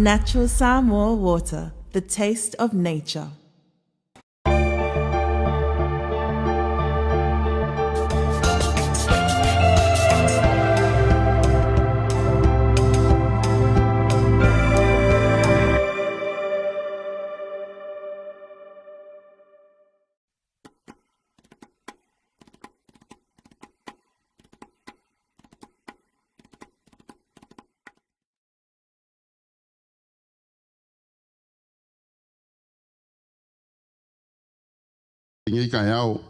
Natural Samoa water, the taste of nature. Ngai kai au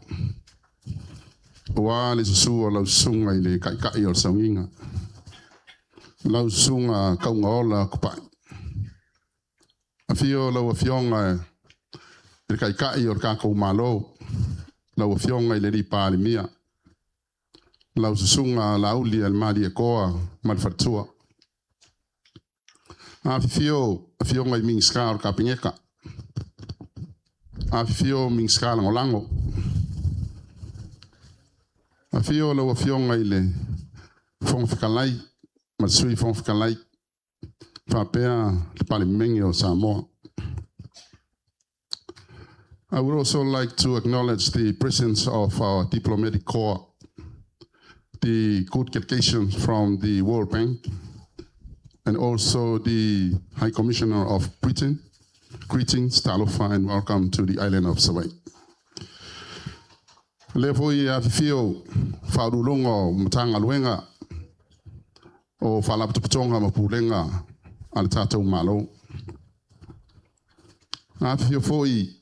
wa le susu la sunga ile kai kai o sanginga la sunga ka ngola ku pai afio la afionga le kai kai o ka ko malo la afionga ile ri pa le mia la sunga la uli al mali e koa mal fatua afionga min ska ka pineka afio min skala ngolango afio lo afio ngaile fong fikalai masui fong fikalai fa pea le parliament o Samoa. I would also like to acknowledge the presence of our diplomatic corps, the good delegations from the World Bank, and also the High Commissioner of Britain. Greetings, talofa, and welcome to the island of Savai. Lefo i afifio whaurulongo mtanga luenga o whalaputaputonga mapulenga al tātou malo. Afifio foi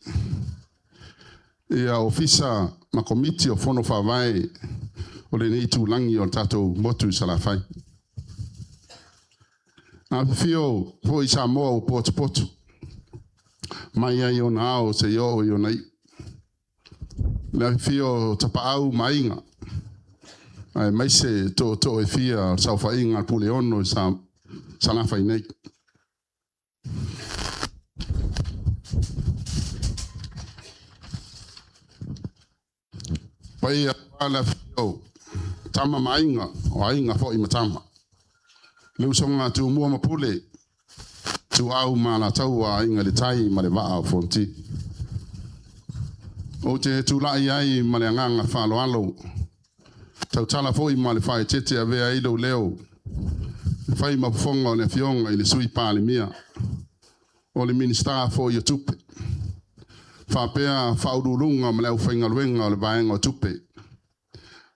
ia ofisa ma komiti o fono whawai o le nei tūlangi o tātou motu salafai. Afifio foi Samoa o potu. Mai ai o nao se yo o nei. Le fio tapau mainga. Ai mai se to e fia sa fa inga puleono sa na fa nei. Pai ala fio tama mainga o ainga fo I matama. Le usonga tu mua mapule. Tu au mana taua inga le tai ma le waa fonti. O te tu lai ai ma le nganga whalo alo. Tau tala foi ma le whae tete a vea ilo leo. Whai ma fonga o le fionga I le sui pāle mia. O le minister fo I tupe. Whapea whaurulunga ma leo whainga luenga o le vaenga o tupe.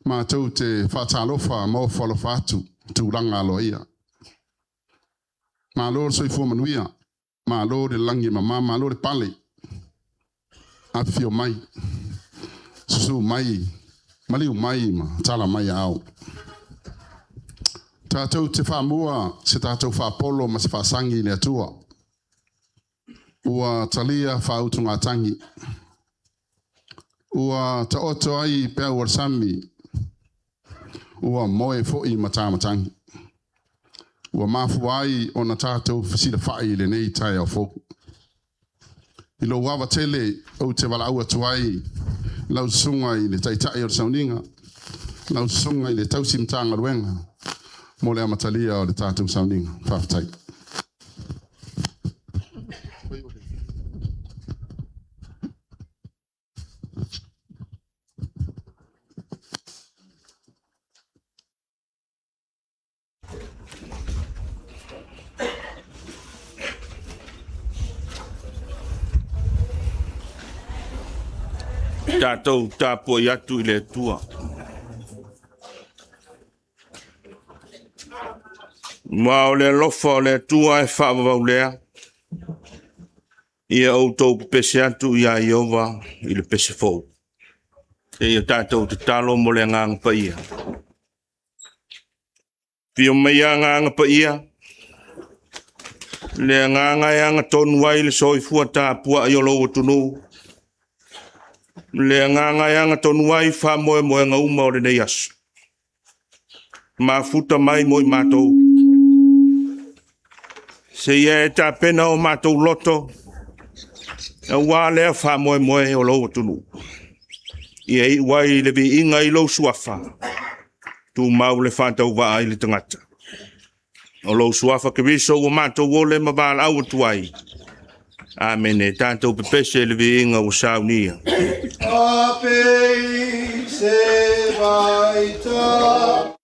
Ma tau te whatalofa mo whalo whatu tu ranga alo ia. Ma lo soi fu manuia, ma lo de langi mama, ma lo de pale. Afio mai, susu mai, maliu mai ma, tala mai au. Tātou te whamua, se tātou whapolo ma se whasangi le atua. Ua talia whautunga tangi. Ua ta oto ai pea warsami. Ua moe foi matamatangi. Ua mafuai o na tātou whisira whai le nei tai au foku. I lo wawa tele o te wala aua tuai, lau sunga I le taitai o sauninga, lau sunga I le tausimtanga ruenga, mo le amatalia o le tātou sauninga, whawhatai. Tātou tāpua I atu I le tua. Ma o le lofa o le tua e whaavavau lea. Ia outou pese atu I a Iova I le pese fau. E ia tātou te talo mo le nganga pa ia. Pio mai a nganga pa ia. Le nganga e anga tonu ai le soifua tāpua I o loa tunu. Le nganga yanga tonu ai wha moe moe nga uma o le nei asu. Ma futa mai moi mātou. Se ia e tā pena o mātou loto. E wā lea wha moe moe o loa tunu. Ia I wai le vi inga I lo suafa. Tu mau le whātau wa ai le tangata. O lo suafa ke viso o mātou o le mawala au atuai. Amen e tātou pepese le viinga o saunia. Ape se vaita.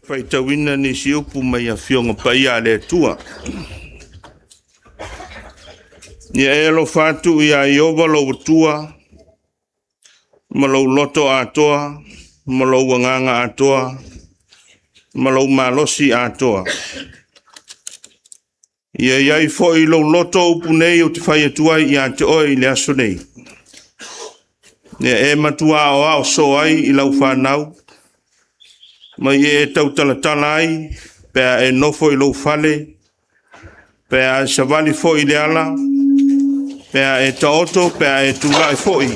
Faitawina ni si upu mai a fionga pai a le tua. Ni elo fatu i a iowa lo tua, ma lo loto atoa, ma lo wanganga atoa, ma lo malosi atoa. Ia iai fo i lo loto upu nei o te whai atua i a te oi le aso nei. Ni e matua o ao so ai i lau whanau, ma e tau talatala ai, pea e nofo i lo fale, pea e savali fo i le ala, pea e taoto, pea e tula e fo i.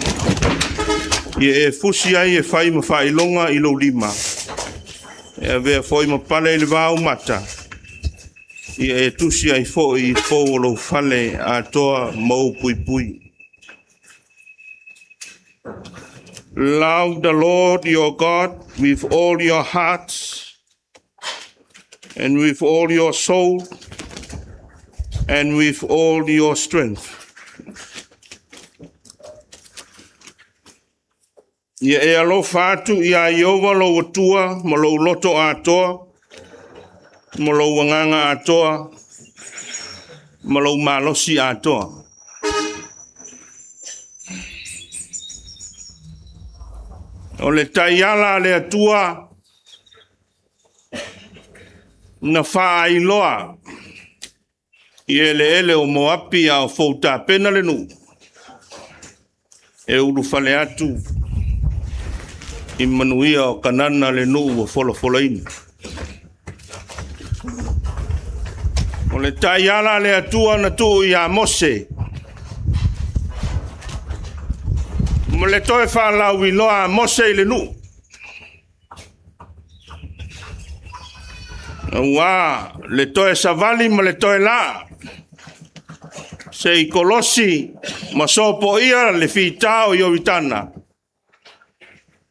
Ia e fusi ai e fai ma fai longa i lo lima. E vea fo i ma pale i le vau mata. Ia e tusi ai fo i fo lo fale a toa mau pui pui. Love the Lord your God with all your hearts and with all your soul and with all your strength. Ia e alofa atu ia Iova lo atua ma lo loto atoa ma lo wanganga atoa ma lo malosi atoa. O le taiala le atua na whaailoa i ele o moapi a o fouta pena le nu. E uru fale atu i manuia o kanana le nu o folofolaini. O le taiala le atua na tu i a Mose. Ma le toe whalau i loa Mose i le nu. Ua, le toe savali ma le toe la. Se i kolosi ma sopo ia le fitao i ovitana.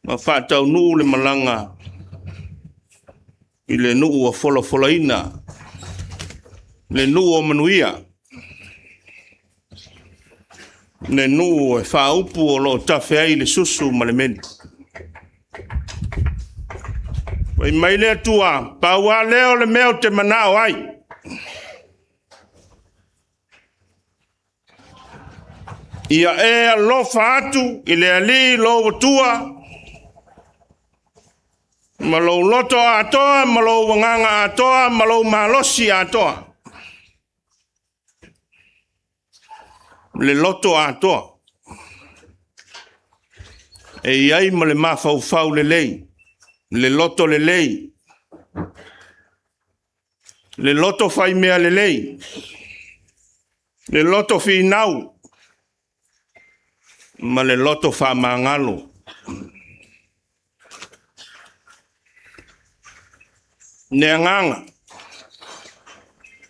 Ma whatau nu le malanga i le nu o folofolaina. Le nu o manuia. Le nu e whaupu o lo tawhea i le susu ma le meni. Wai mai le atua, paua leo le meo te manao ai. Ia e alofa atu i le ali lo watua. Ma lo loto atoa, ma lo wanganga atoa, ma lo malosi atoa. Le loto atoa. E iai ma le mawhau le lei. Le loto le lei. Le loto fai mea le lei. Le loto fi nau. Ma le loto fa mangalo. Ne anganga.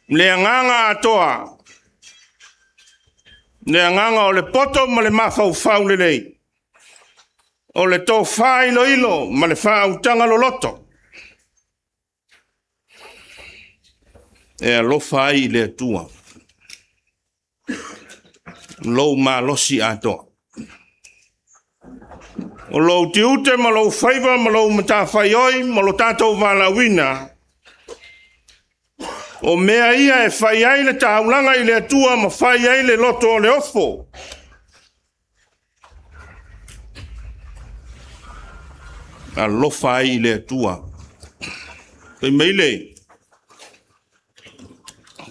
Le anganga atoa. Ne anganga o le poto ma le mawhau le lei. O le tō wha ilo ma le wha utanga lo loto. E alofa ai le atua. Lou ma losi atoa. O lou tiute ma lou whaiva ma lou mata whaioi ma lo tātou wala wina. O mea ia e whai ai le taulanga i le atua ma whai ai le loto o le ofo. Alofa ai le atua. Pei meile.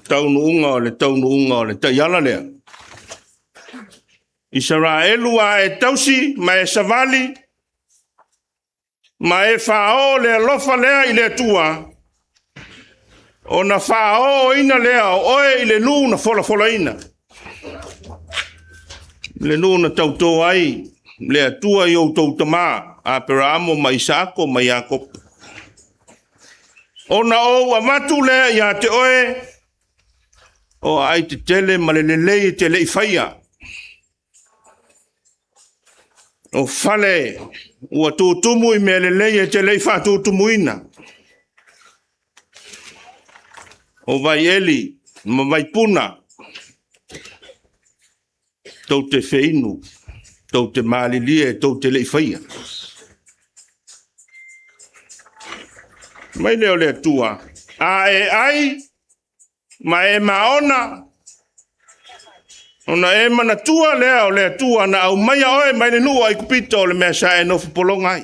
Taunu unga o le taiala lea. Israelu a e tausi ma e savali ma e whao le alofa lea i le atua. O na whao ina lea o oe i le nu na fola ina. Le nu na tauto ai le atua i o tautama. Aperamo ma Isako ma Jakob. Ona o amatu le ia te oe. O ai te tele ma le lelei te lei whaia. O fale ua tūtumu i me lelei te lei wha tūtumu ina. O vai eli ma vai puna. Tau te feinu. Tau te maalilie tau te lei whaia. Mai leo le tua. A e ai, ma e maona. Ona e mana tua leo le tua na au mai oe mai le nua i kupito le mea sa e nofu polongai.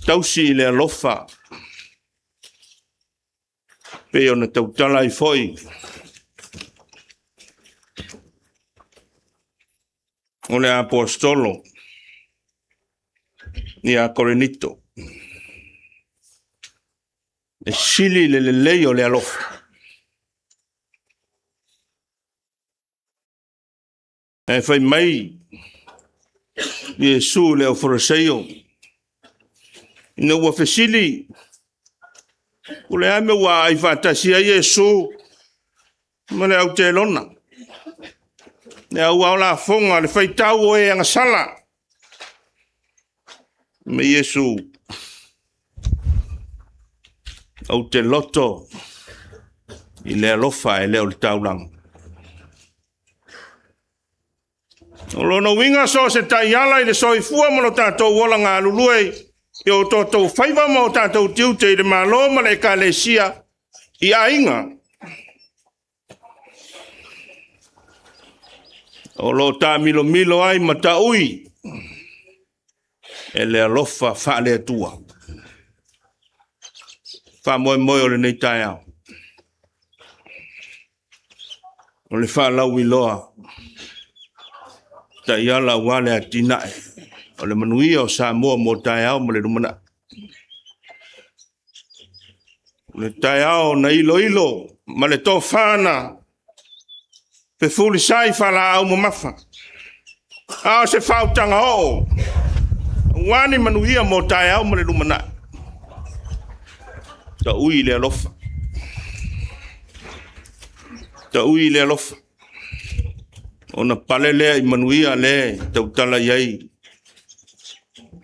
Tausi le alofa. Pe ona tautala i foi. O le apostolo. Ni a Corinito. E sili le leo le alofa. E fai mai Iesu le o foraseo. Ina ua fesili. Ule ame ua ai fatasi a Iesu. Ma le au te lona. Ne au au la fonga le faitau o e anga sala. Me Yesu. Au te loto. I le alofa e leo le taulang. O lono winga so se tai ala i le soifua mo lo tātou wola ngā luluei. I o tōtou whaiva mo tātou tiute i le malo ma le kalesia i ainga. O lo tā milo milo ai ma ta ui. E le alofa wha le atua. Wha moe moe o le nei tai au. O le wha lau i loa. Ta iala wale a tinae. O le manuia o Samoa mo tai au mo le rumana. O le tai au na ilo ilo. Ma le tō whana. Pe fuli sai whala au mo mafa. Ao se whautanga o. Wani manuia mo tai au mo le rumana. Ta ui le alofa. Ta ui le alofa. Ona palelea i manuia le tautala iai.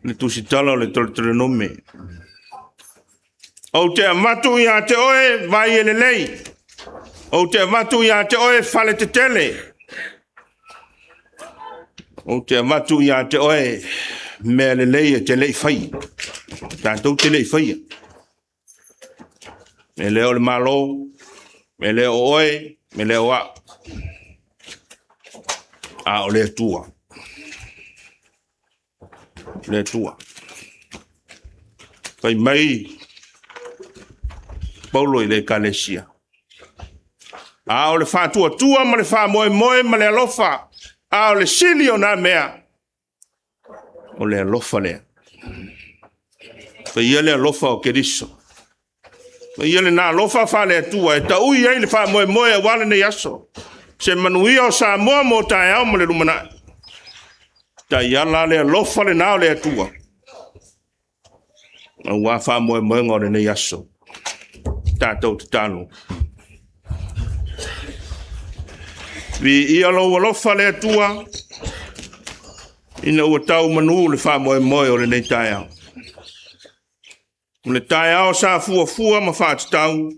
Le tusitala o le tole nome. O te amatu ia te oe vai ele lei. O te amatu ia te oe fale te tele. O te amatu ia te oe mea le lei e te lei fai. Tātou te lei fai. Me leo le malo. Me leo oe. Me leo a. A o le tua. Le tua. Kai mai. Paulo i le kalesia. A o le wha tua ma le wha moe moe ma le alofa. A o le sili o nā mea. O le alofa lea. Kai ia le alofa o keriso. Kai ia le nā alofa wha le tua. E ta ui ei le wha moe moe a wale ne yaso. Se manuia o Samoa mo tai au mo le rumana. Ta iala le alofa le nao le atua. A wā wha moe moe ngore ne yaso. Tātou te talo. Vi ia lo alofa le atua. Ina ua tau manu le wha moe moe o le nei tai au. Le tai au sa fua fua ma wha te tau.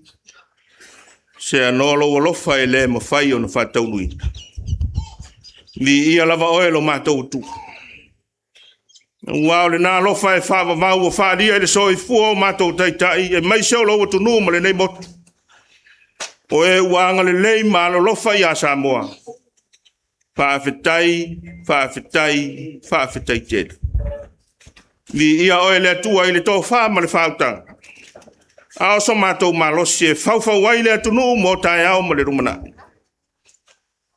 Se anolo alofa e le ma whai o na wha tau nui. Vi ia lava oe lo mātou tu. Wao le nā alofa e wha mau o wha ria e le soi fua o mātou taitai. E mai seo lo tu numa le nei motu. O e wanga le lei ma lo lofa i a Samoa. Whaafetai, whaafetai, whaafetai tēr. Vi ia oe le atua i le tō wha ma le whautanga. Ao so mātou malosi e whauwhau wai le atunu mo tai au ma le rumana.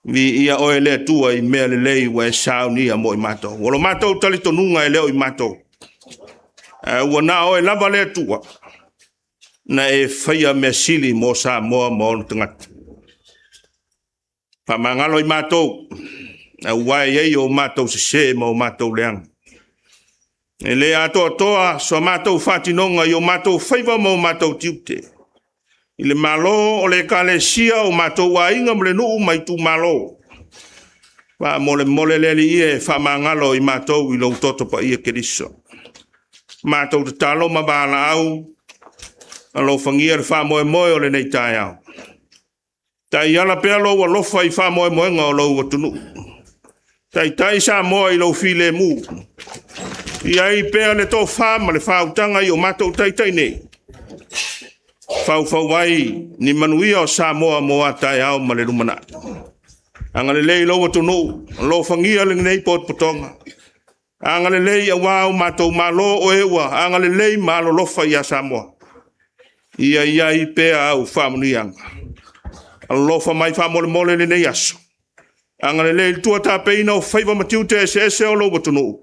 Vi ia oe le atua i mea le lei wa e sao ni a mo i mātou. Walo mātou tali tonunga e leo i mātou. Ua nā oe lava le atua. Na e whaia mea sili mo sa moa mo onu tangata. Whamangalo i mātou. Wai ei o mātou se se mo mātou leang. E le atoa toa so mātou whatinonga i o mātou whaiva mo mātou tiute. I le malo o le kalesia o mātou wainga mo le nuu mai tu malo. Wa mole leli ie whamangalo i mātou i lau toto pa ia keriso. Mātou te talo ma bāla au. Alo whangia le wha moe moe o le nei tai au. Tai ala pea lo wa lofa i wha moe moe ngā o lau watunu. Tai sa moe i lau file mu. I ai pea le tō wha ma le whautanga i o mātou tai nei. Whau wai ni manuia o Samoa mo a tai au ma le rumana. Anga le lei lau watunu. Lo whangia le nei pot potonga. Anga le lei a wau mātou malo o ewa. Anga le lei malo lofa i a Samoa. Ia i pea au whamunianga. Alofa mai whamole le nei aso. Anga le lei tua tāpeina o whaiva matiu te ese o lo watunu.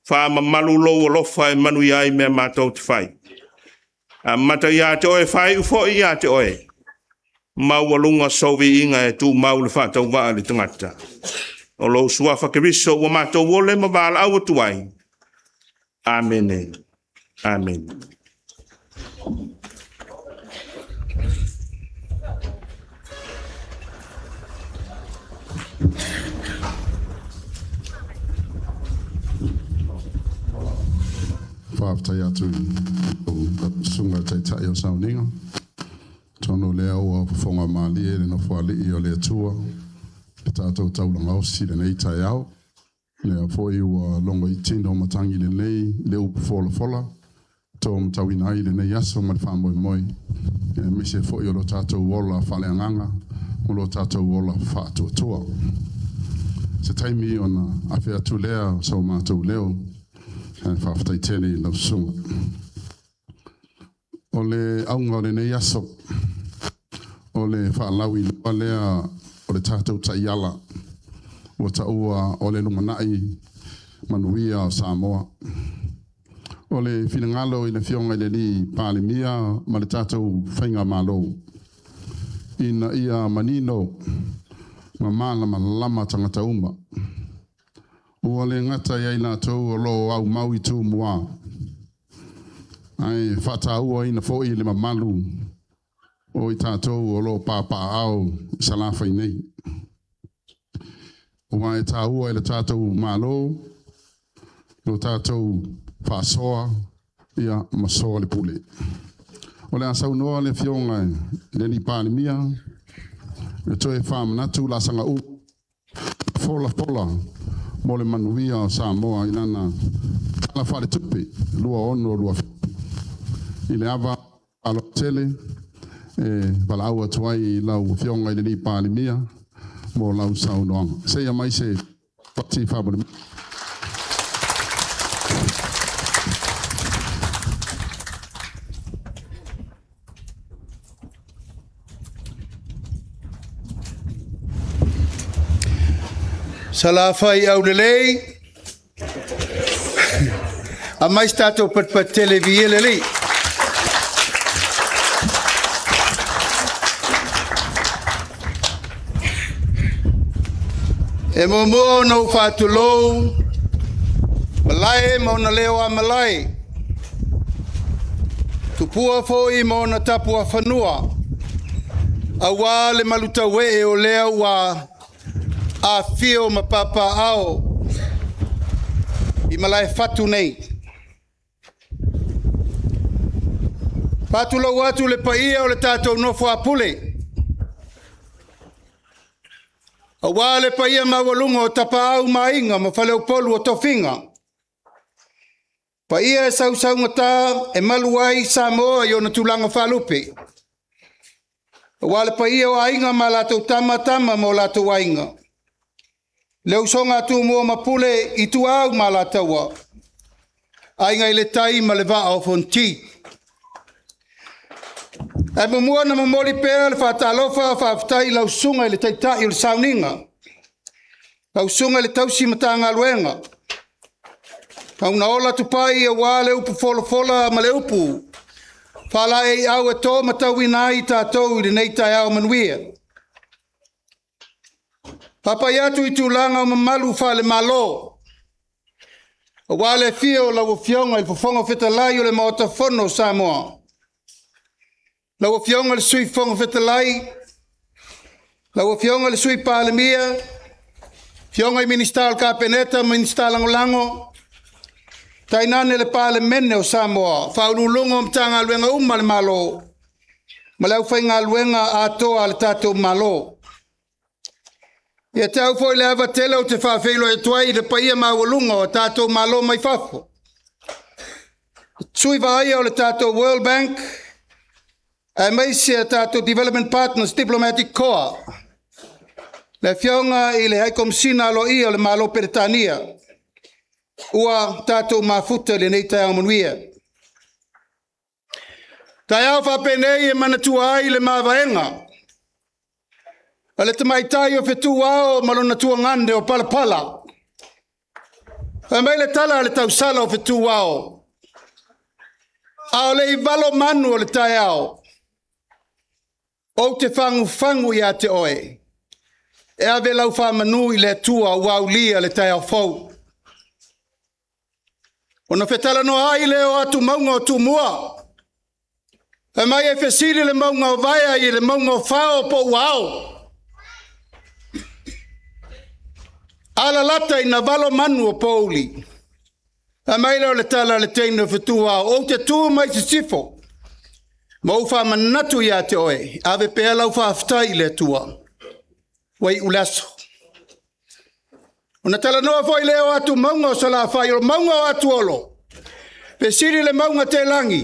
Whama malu lo alofa e manu iai mea mātou te whai. A mata ia te oe whai ufo ia te oe. Mau alunga sovi inga e tu mau le whatau waa le tangata. O lo sua whakeriso wa mātou wole ma wala au atuai. Amen. Amen. whaftai atu o sunga tai o sauninga. Tono lea o whafonga maali e le no whali i o lea tua. Pe tātou taulanga o si le nei tai au. Lea fwoi ua longo i tino matangi le nei, le upu fola. Tō mtawina i le nei aso ma le whamoi moi. Me se fwoi o lo tātou ola whale anganga. O lo tātou ola whātua tua. Se taimi o na awhia tu lea sau mātou leo. Whawhtai tele i lau sunga. O le aunga o le nei aso. O le whaalawi lua lea o le tātou taiala. O ta ua o le lunganai manuia o Samoa. O le finangalo i le fionga i le li pālimia ma le tātou whainga malo. Ina ia manino ma mala ma lama tangata uma. O le ngata iai nā tau o lo au maui tū mua. Ai whata ua ina fo i le mamalu. O i tātou o lo pāpā au i salawhai nei. O mai tā ua i le tātou malo. Lo tātou whasoa ia masoa le pule. O le asau noa le fionga le ni pālimia. Le toe whamanatu la sanga u. Fola. Mo le manuia o Samoa i nana. Ala whare tupe. Lua ono lua. I le awa alo tele. Wala aua tuai i lau fionga i le ni pālimia. Mo lau sau noanga. Seia mai se pati whabole. Salafai au lelei. A mais tātou pat televi lelei. E momo no whātulou. Malai mo na leo a malai. Tupua foi mo na tapua whanua. Awa le maluta we o leo wa a fio ma papa ao i malai fatu nei. Fatu lau atu le paia o le tātou nofo a pule. A wā le paia mawalunga o tapa au mainga ma whaleu polu o tofinga. Paia e sau ngata e maluai Samoa i o na tulanga whalupe. A wā le paia o ainga ma latou tama mo latou ainga. Leu songa tu mua mapule i tu au malataua. Ainga i le tai ma le vaa o fonti. E mua na mamori pēr le whatalofa whaftai lau sunga i le taitai i le sauninga. Lau sunga i le tausi matanga luenga. Kau na ola tupai e wā le upu fola ma le upu. Whala e au e tō matau inai tātou i le neitai au manuia. Papa yatu i tūlanga o mamalu whale malo. O wale fio lau fionga i whafonga whetalai o le maota whono Samoa. Lau fionga le sui whafonga whetalai. Lau fionga le sui pālemia. Fionga i ministal kapeneta, ministal langolango. Tainane le pālemene o Samoa. Whaululunga o mtanga luenga le malo. Malau whainga luenga atoa le tātou malo. Ia tau foi le ava tele o te whawhelo e tuai le paia mawalunga o tātou malo mai whafo. Sui vaia o le tātou World Bank, a meisi a tātou Development Partners Diplomatic Corps. Le fionga i le haikom sina alo ia o le malo Peretania. Ua tātou mafuta le nei tai amanuia. Tai au whapenei e manatua ai le mawaenga. Ale te mai tai o whetu ao malona tua ngande o palapala. E mai le tala le tau sala o whetu ao. Ao le i valo manu o le tai ao. O te fangu ia te oe. E ave lau whamanu i le tua wau lia le tai ao fau. Ona whetala no ai le o atu maunga o tu mua. E mai e whesiri le maunga o vaia i le maunga o whao po wao. Ala lata i na valo manu o pouli. A mai leo le tala le teino whetua o te tū mai te sifo. Ma uwha manatu ia te oe, ave pēa lau whaafitai le tua. Wai ulaso. Ona tala noa foi leo atu maunga o sala whai o maunga o atu olo. Pe siri le maunga te langi.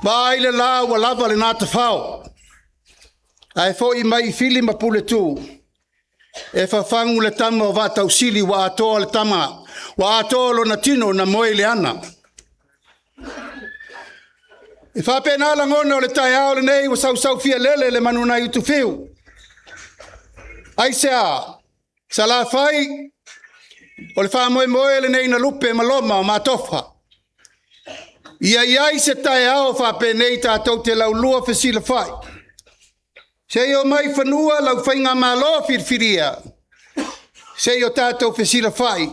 Ba ai le la wa lava le nata whao. Ai foi mai fili ma pule tū. E whawhangu le tama o vātau sili wa atoa le tama. Wa atoa lo na tino na moe le ana. E whapena la ngona o le tai ao le nei wa sau fia lele le manuna i tu fiu. Ai sea, sa la whai, o le wha moe le nei na lupe maloma o matofa. Iai se tai ao whapenei tātou te lau lua whesila whai. Se o mai whanua lau whainga malo whirwhiria. Se o tātou whesila whai.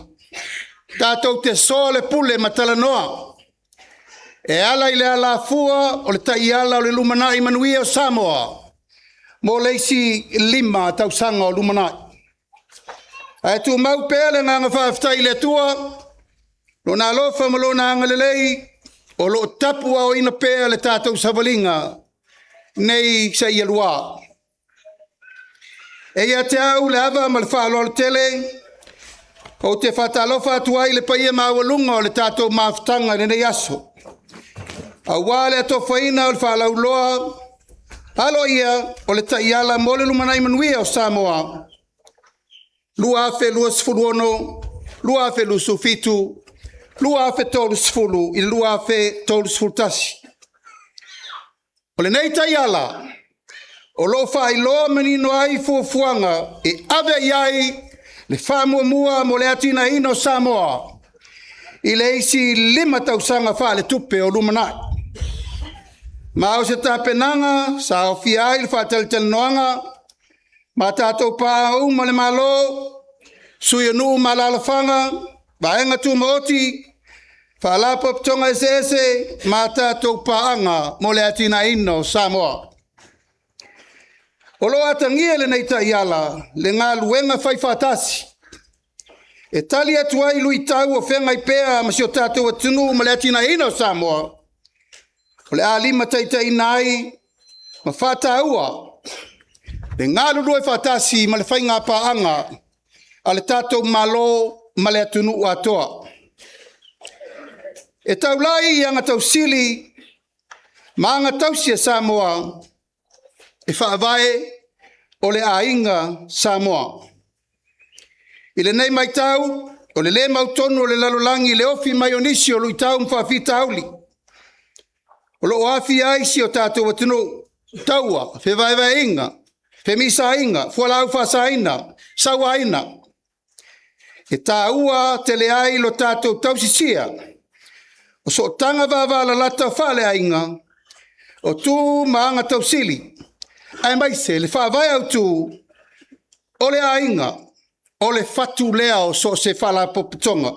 Tātou te sole pule matala noa. E ala i le ala fua o le tai ala o le lumanai manuia o Samoa. Mo leisi 5 tausanga o lumanai. Ai tu mau pēle nganga whaaftai le tua. Lona alofa ma lona anga lelei. O lo tapua o ina pēa le tātou savalinga. Nei sa ia lua. E ia te au le ava ma le whaalo le tele. O te whatalofa atuai le paia mawalunga o le tātou mawhtanga le nei aso. A wale ato whaina o le whalau loa. Alo ia o le taiala mo le lumanai manuia o Samoa. Lua afe lua sifuluono. Lua afe lusu fitu. Lua afe tolu sifulu. I lua afe tolu sifultasi. O le nei taiala. O lo whai loa menino ai fuafuanga. E ave iai le whamua mua mo le atina ino Samoa. I le isi 5 tausanga wha le tupe o lumanai. Ma o se tapenanga, sa o fiai le whateltel noanga, ma tātou pāu ma le malo, sui anu ma lalafanga, vaenga tu maoti, whalapa ptonga ese, ma tātou pāanga mo le atina ino Samoa. O lo atangia le nei taiala, le ngā luenga whai whatasi. E tali atu ai lui tau o whenga i pēa ma si o tātou atunu ma le atina ino Samoa. O le alima taitai nai, ma whata ua. Le ngā lulu e whatasi ma le whainga paanga, a le tātou malo ma le atunu ua toa. E tau lai i anga tau sili, ma anga tau sia Samoa, e whaavae o le ainga Samoa. I le nei mai tau, o le mautonu o le lalolangi le ofi mai onisi o lui tau mwhawhita auli. O lo afi ai si o tātou atunu taua, fe vai inga, fe misa inga, fualau fasa ina, sawa ina. E tā ua tele ai lo tātou tausisia. O so tanga wavala lata whale ainga, o tū maanga tausili. Ai mai se le whawai au tū, o le ainga, o le fatu lea o so se whala popitonga,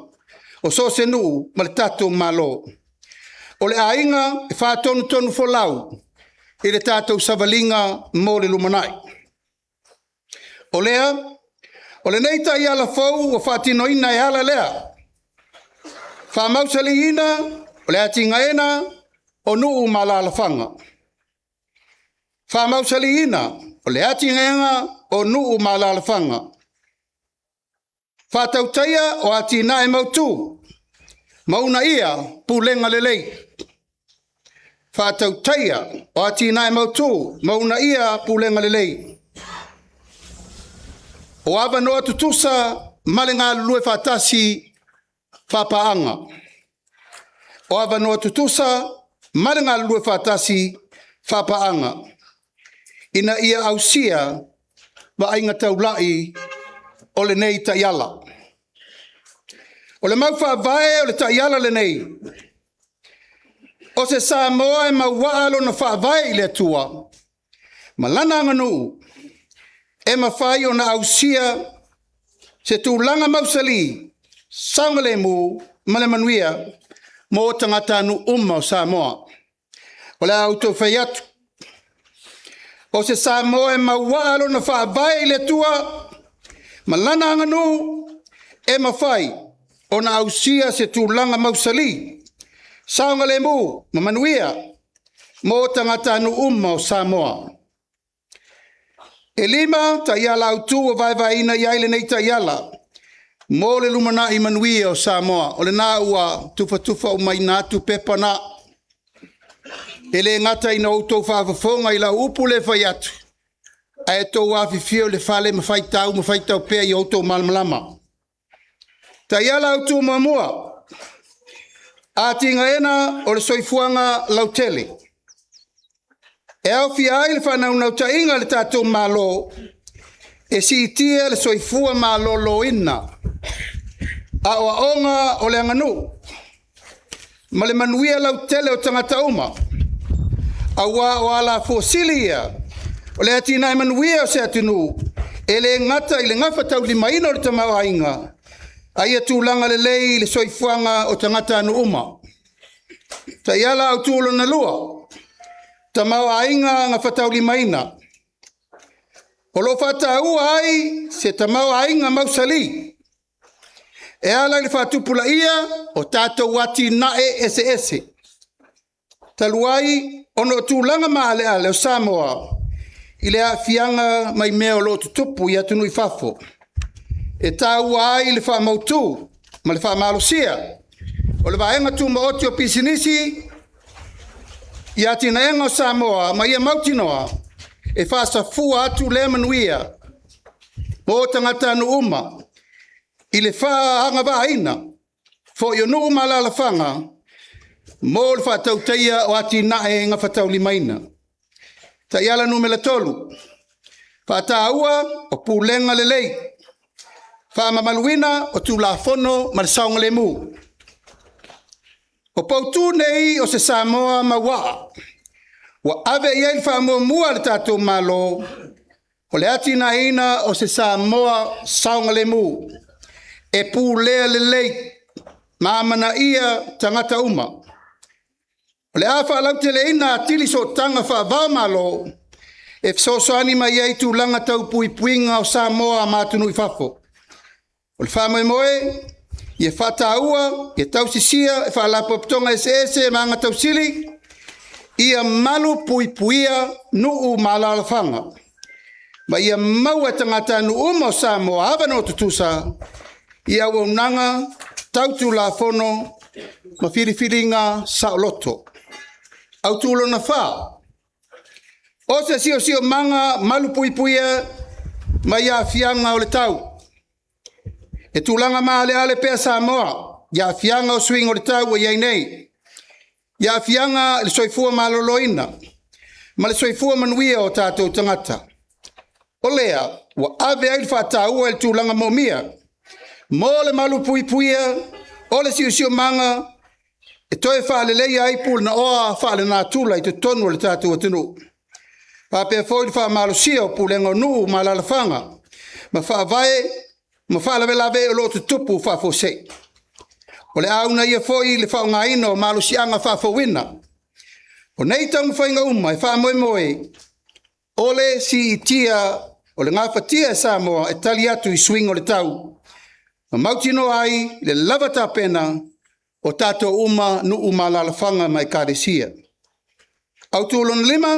o so se nuu ma le tātou malo. O le ainga e whātonu tonu folau i le tātou savalinga mo le lumanai. O lea, o le neita i ala fau o whātino ina e ala lea. Whāmausali ina, o le atinga ena, o nuu ma la alafanga. Whāmausali ina, o le atinga ena, o nuu ma la alafanga. Whātautaia o atina e mautu, mauna ia pulenga lelei. Whātautaia o atina e mautu, mauna ia pulenga lelei. O awa noa tutusa, male ngā lulue whātasi whapaanga. O awa noa tutusa, male ngā lulue whātasi whapaanga. Ina ia ausia, wa ainga taulai o le nei taiala. O le mau whaavae o le taiala le nei. O se Samoa e mau waalo na whaavae i le atua. Ma lana nganu, e ma whai o na ausia, se tūlanga mausali, saungale mu, male manuia, mo tangata anu o Samoa. O le auto whai atu. O se Samoa e mau waalo na whaavae i le atua, ma lana nganu, e ma whai, ona ausia se tūlanga mausali. Saonga le mu, mamanuia, mo tangata anu o Samoa. E lima, ta iala autu o vai iaile nei ta iala. Mo le lumana i manuia o Samoa, o le nā ua tufa o mai nātu pepa na. E le ngata ina outou whaafafonga i la upu le whai atu. A e tō wāwhiwhio le whale mawhaitau pēr i outou malamalama. Ta iala autu mamua. A tinga ena o le soifuanga lautele. E au fia ai le whanau nau ta inga le tātou malo. E si itia le soifua malo lo ina. A oa onga o le anganu. Ma le manuia lautele o tangata uma. A wa la fosilia. O le atina e manuia o se atinu. E le ngata i le ngawhatau lima ina o le tamau ainga. Ai tūlanga le lei le soifuanga o tangata anu uma. Ta iala au tūlo na lua. Ta mau ainga nga whatau lima ina. O lo whatau ai se ta mau ainga mausali. E ala le whatupula ia o tātou wati nae ese. Ta luai ono tūlanga maale ale o Samoa. I le a fianga mai mea o lo tutupu i atunu i fafo. E tau ai le wha mautu, ma le wha malosia. O le waenga tu maoti o pisinisi, i atina enga o Samoa, ma ia mautinoa, e wha sa fua atu le manuia, mo tangata anu uma, i le wha hanga waina, fo i onu uma la whanga, mo le wha tautaia o atina e nga whatau limaina. Ta iala numela tolu, wha taua o pulenga le lei, wha mamaluina o tu la fono ma le saonga le mu. O pautu nei o se Samoa mawa. Wa ave iai wha mua le tātou malo. O le atina ina o se Samoa saonga le mu. E pū lea le lei. Maamana ia tangata uma. O le awha alaute le ina atili so tanga wha vau malo. E fsosoani mai iai tu langa tau pui puinga o Samoa matunu i fafo. O le wha moe, i e whata ua, i e tau sisia, e wha la poptonga ese, maanga tau sili, i a malu pui puia nuu malalawhanga. Ma i a maua tangata nu o Samoa, hawa no tutusa, i a waunanga, tautu la fono, ma whiriwhiringa sa loto. Au tūlo na wha. O se sio manga malu pui puia, ma i a fianga o le tau. E tūlanga maale ale pea Samoa, ia fianga o swing o le tau o iai nei. Ia fianga le soifua maloloina, ma le soifua manuia o tātou tangata. O lea, wa ave ai whātāua e tūlanga momia. Mō le malu pui puia, o le sio manga, e toe whaalelei ai pūl na oa whaale nā tūla i te tonu o le tātou atinu. Pāpea fōi wha malosia o pūlenga o nuu malalawhanga, ma whaavae, ma whaala lawe o lo tutupu whafosei. O le auna ia foi le whaunga ino o malusianga whafowina. O nei tangu whainga uma e wha moe. O le si itia, o le ngawhatia e Samoa e tali atu i swing o le tau. Ma mautino ai le lavata pena o tato uma nu umalalawhanga mai karesia. Au tūlon lima,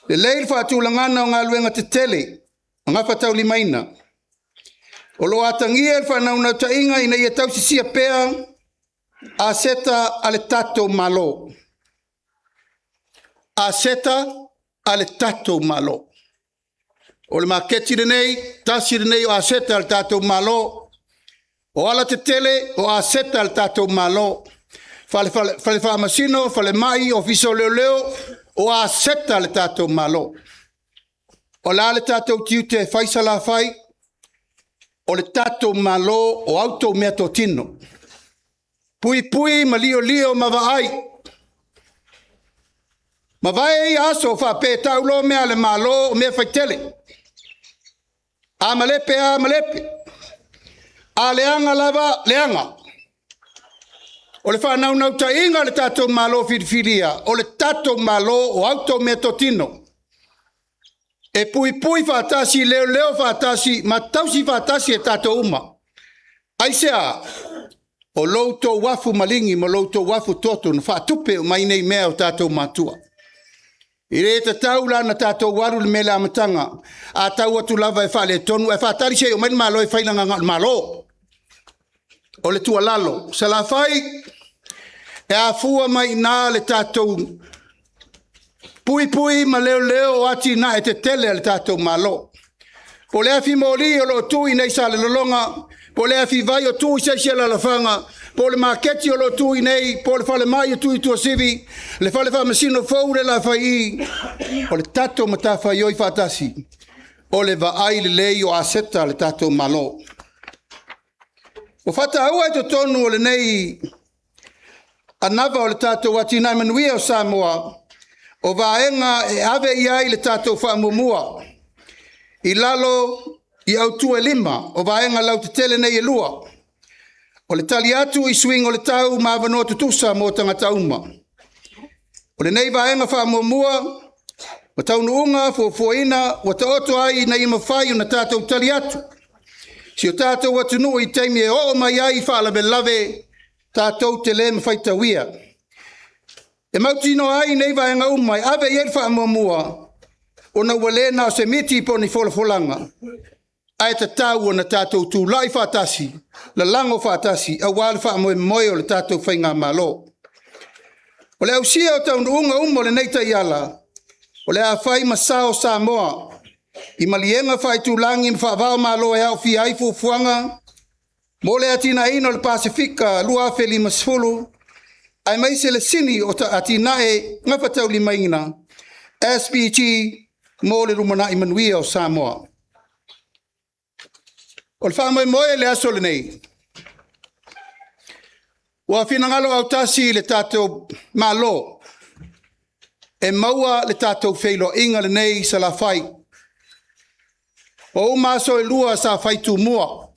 le leil whaatulangana o ngā luenga te tele, o ngawhatau limaina. O lo atangia e whanau nau ta inga ina ia tau sisia pea a seta ale tato malo. A seta ale tato malo. O le maketi renei, tasi renei o a seta ale tato malo. O ala te tele o a seta ale tato malo. Fale whamasino, fale mai, o fiso leo, o a seta ale tato malo. O la ale tato tiu te whaisala whai, o le tato malo o auto mea totino. Pui ma lio ma vaai. Ma vai aso fa pe taulo mea le malo o mea faitele. A malepe. A leanga lava leanga. O le whanau ta inga le tato malo whiriwhiria. O le tato malo o auto mea totino. E pui whatasi, leo whatasi, ma tausi whatasi e tato uma. Aisea, o loutou wafu malingi ma loutou wafu toto na whaatupe o mai nei mea o tātou matua. I re te tau la na tātou waru le mele amatanga a tau atu lava e whale tonu e whaatari se o mai malo e whainanga ngā malo. O le tua lalo. Sa la whai e a fua mai nā le tātou pui ma leo ati na e te tele le tātou malo. Po le afi mori o lo tui nei sa le lolonga. Po le afi vai o tui se se la lafanga. Po le maketi o lo tui nei. Po le fale mai o tui tua sivi. Le fale fa masino fau le la fai. O le tato mata fai oi fatasi. O le va ai le lei o aseta le tato malo. O fata aua e to tonu o le nei. Anava o le tato wati nai manuia o Samoa. O vaenga e ave iai le tato fa mumua. I lalo i autu e lima, o vaenga lau te tele nei e lua. O le tali atu i swing o le tau ma avanoa tutusa mo tangata uma. O le nei vaenga wha mua, o tau nuunga, fuafuaina, o ta oto ai na ima whai o na tātou tali atu. Si o tātou atu nua i teimi e o mai ai wha alabe lave, tātou te le mawhaita wia. E mautino ai nei vaenga umai, ave i wha mua, o na wale na se miti po ni folanga. Ai te tau o na tātou tū lai whātasi, la lango whātasi, a wāle wha moe o le tātou whainga malo. O le au sia o tau unga le neita i ala, o le a whai masao Samoa, i malienga whai tūlangi ma whaavao malo e au fi ai fuanga, mo le atina ino le Pasifika, lua feli masfulu, ai mai se le sini o ta atina e ngawhatau li maina, SPG, mo le rumana i manuia o Samoa. O le whaamai moe le aso le nei. Ua whinangalo au tasi le tātou malo. E maua le tātou wheilo inga le nei sa la whai. O umaso e lua sa whai tu mua.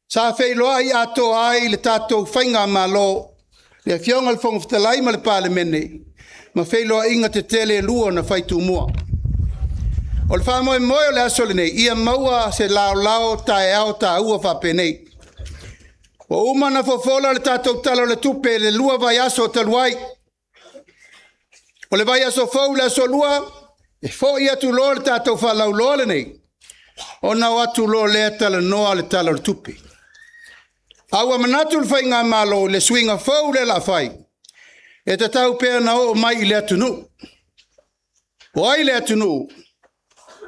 Sa wheilo ai ato ai le tātou whainga malo. Le fionga le whonga whatalai ma le pāle mene. Ma wheilo inga te tele lua na whai tu mua. O le whamoe moe o le aso le nei, ia maua se lao tae au ta ua whape nei. O umana fofola le tātou talo le tupe le lua vai aso taluai. O le vai aso fau le aso lua, e fo ia tu lo le tātou whalau lo le nei. O na watu lo le tala noa le talo le tupe. Aua manatu le whainga malo le swinga fau le la whai. E te tau pēr na o mai le atunu. O ai le atunu.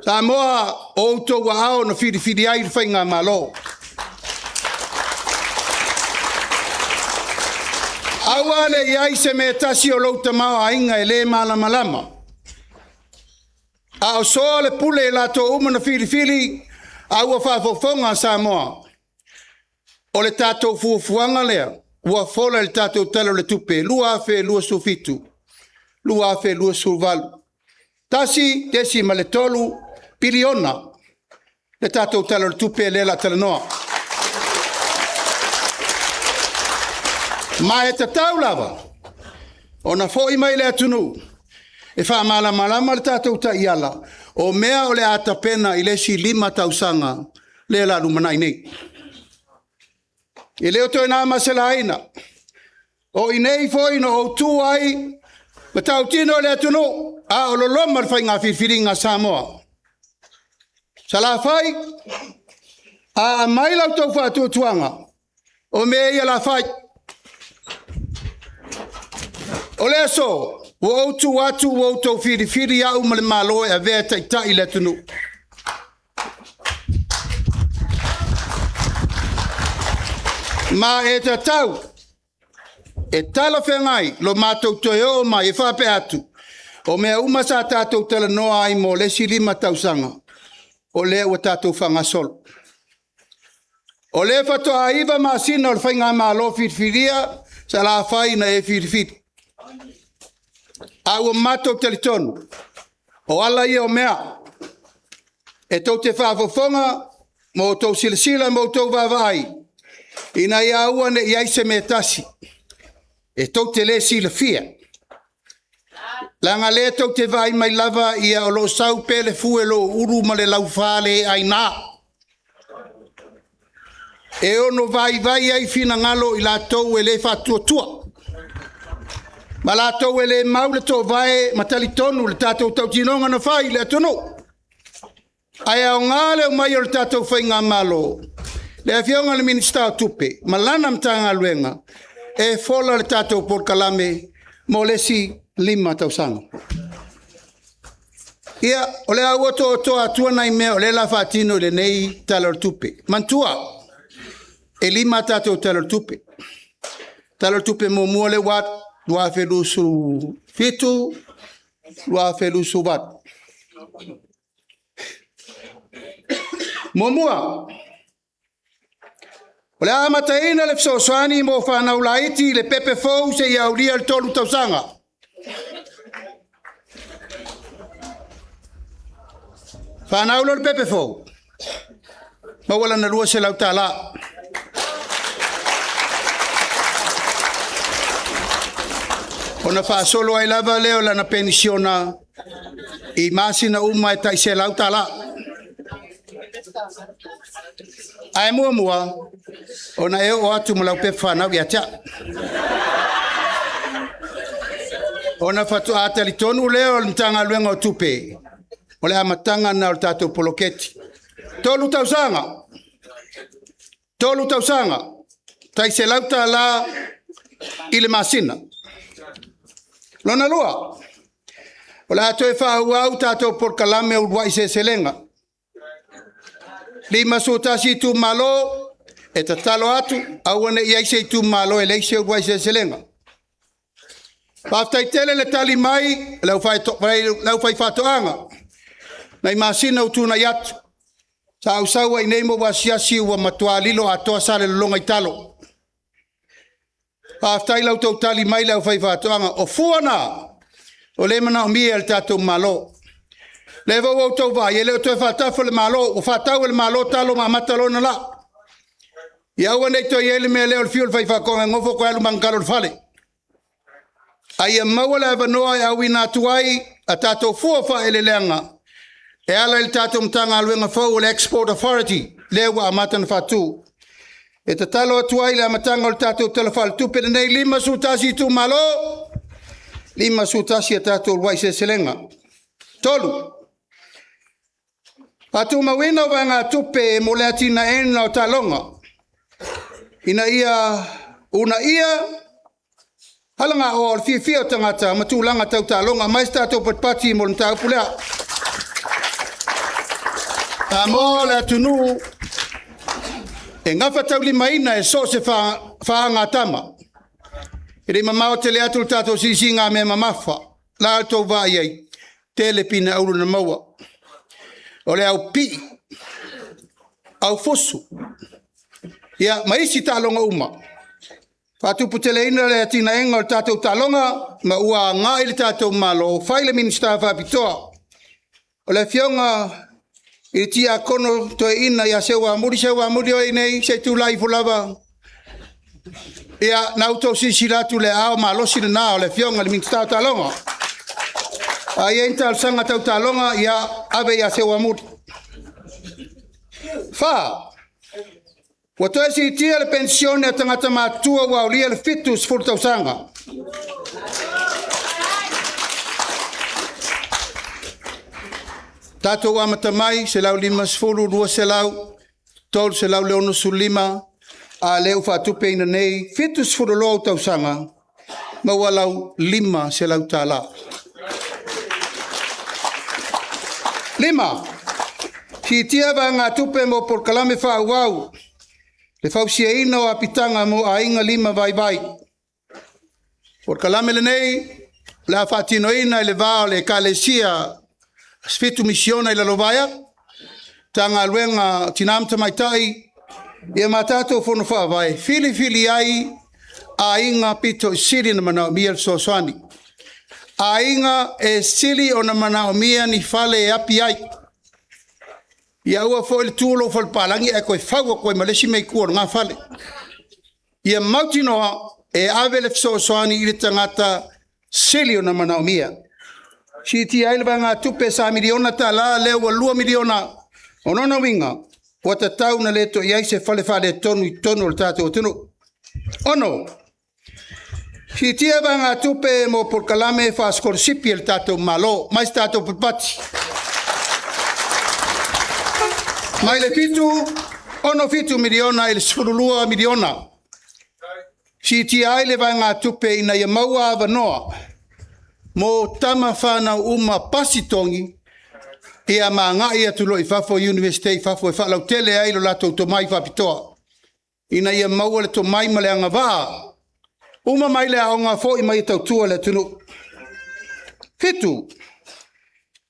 Sa moa o to wa ao na fidi ai whainga malo. Awa le iai se me tasi o louta mawa inga e le malama. A o soa le pule la to uma na fidi awa whafofonga sa moa. O le tātou fuafuanga lea. Ua fola le tātou talo le tupe. Lua afe lua sufitu. Lua afe lua suvalu. Tasi desi ma le tolu piliona le tātou talo le tupe le la talanoa. Ma e te tau lava, o na fo i mai le atunu, e wha malama le tātou ta iala, o mea o le ata pena i le si 5 tausanga le la rumanai nei. I leo toi nā masela aina, o i nei foi no o tū ai, ma tau tino le atunu, a o lo loma le whainga whiwhiringa Samoa. Sa la whai, a mai lau tau whātua tuanga, o mea ia la whai. O le aso, o outu atu o outou whiri au ma le malo e a vea tai le tunu. Ma e te tau, e tala whengai, lo mātou toi o mai e whape atu, o mea uma sa tātou tala noa ai mo le si 5 tausanga, o le ua tātou whangasol. O le whatoa iwa maa sina o le whainga maa lo whiriwhiria, sa la whai na e whiriwhiri. A ua mātou telitonu, o ala ia o mea, e tau te whaafofonga, mo tau silasila mo tau wawai, ina ia ua ne iai se me tasi, e tau te le sila fia. Langa le tau te vai mai lava ia o lo sau pele fue lo uru ma le lau whale ai nā. e ono vai ai fina ngalo i lātou e le whatuatua. Ma lātou e le mau le tō vai matali tonu le tātou tau tinonga na whai le atunu. Ai au ngale o mai o le tātou whai ngā malo. Le awhionga le minista o tupe, ma lana mtanga luenga, e fola le tātou por kalame mo lesi 5 tausanga. Ia, o le au oto toa tuana i mea o le la whatino le nei talor tupe. Mantua, e 5 tātou talor tupe. Talor tupe mo mua le wat, lua felusu fitu, lua felusu wat. Mo mua, o le amataina le fsoswani mo whanau laiti le pepe fau se iauria le tolu tausanga. Whanau le pepe fau. Mawala na lua se lau tala. Ona whaasolo ai lava leo lana pensiona i masina uma e tai se lau tala. Ai mua, ona e o atu mulau pepe whanau i atia. Ona whatu atali tonu leo mtanga luenga o tupe. O le amatanga na o tātou poloketi. Tolu tausanga. Tai se lauta la i le masina. Lona lua. O le ato e whahua au tātou por kalame o luai se selenga. 5 sotasi tu malo e tatalo atu. Awane iai se tu malo e leise o luai se selenga. Paftai tele le tali mai, lau fai fatoanga. Nai masina utuna yatu. Sa usawa inemo wasiasi wa matualilo atoa sale longa italo. Paftai lau tau tali mai lau fai fatoanga. O fuana. O le mana o mia el tato malo. Levo o tau vai, ele o tau fatafo le malo. O fatau le malo talo ma matalo na la. Ia wane to yele me leo fiul fai fakonga ngofo ko alu mangalo fale. Ai mawala vanoa ya wina tuai atato fuafa ele lenga. E ala il tato mtanga aluenga fau le Export Authority lewa amatan fatu. E tatalo atuai le amatanga o tato telefal tupe nei 5 sutasi tu malo. 5 sutasi tato uai se selenga. Tolu. Atu mawina wanga tupe mole atina ena o talonga. Ina ia halanga o fia tangata matulanga tau talonga mais tato patpati mo ntau pulea. Amola tunu e ngafa tau 5 e so se whaanga tama. E rei mamao tele atu tato sisi ngā me mamafa. La ato vai ai tele pina auru na maua. O le au pi, au fosu. Ia maisi talonga uma. Fatu putele ina le atina enga o tato talonga ma ua ngā ili tato malo faile minista whapitoa. O le fionga i tia kono to ina ya sewa muri o nei se tu lai fulava. Ia nauto sisilatu le ao malosi na o le fionga le minsta talonga. Ai enta al sanga tau talonga ia ave ya sewa muri. Fa. Wato si tia le pensione a tangata matua wa ulia le fitus furtau sanga. Tato wa matamai se lau 5 sfuru 2 se lau tol se lau leono su 5 a leu fatupe ina nei fitu sfuru lo tau sanga ma walau 5 se lau tala 5 si tia ba nga tupe mo por kalame fa wau le fausia ina o apitanga mo a inga 5 vai por kalame le nei la fatino ina le va le kalesia Sfitu misiona ila lovaya tanga luenga tinamta maitai ia matato fono fa vai fili ai a inga pito siri na mana miel soswani a inga e siri ona mana mia ni fale api ai ia ua fo il tulo fo palangi e ko fago ko malesi me ku nga fale ia mautino e avele soswani ile tangata siri ona mana mia Si ti ai banga tupe sa miliona tala lewa 2 miliona onona winga ua tatau na le toʻiai se falefale tonu I tonu o le tatou atunu. Ono, sitia vagatupe mo polokalame faaskolasipii e le tatou malo, mai se tatou papati. Mai le fitu, ono fitu miliona I le 10 miliona. Sitia ai le vagatupe ina ia maua avanoa, mo tama whanau uma pasitongi, ia maangai atu lo I fafo university fafo e whalau tele ai lo lato to mai whapitoa. Ina ia maua le to mai ma le anga waa. Uma mai le aonga fo I mai tau tua le tunu. Fitu.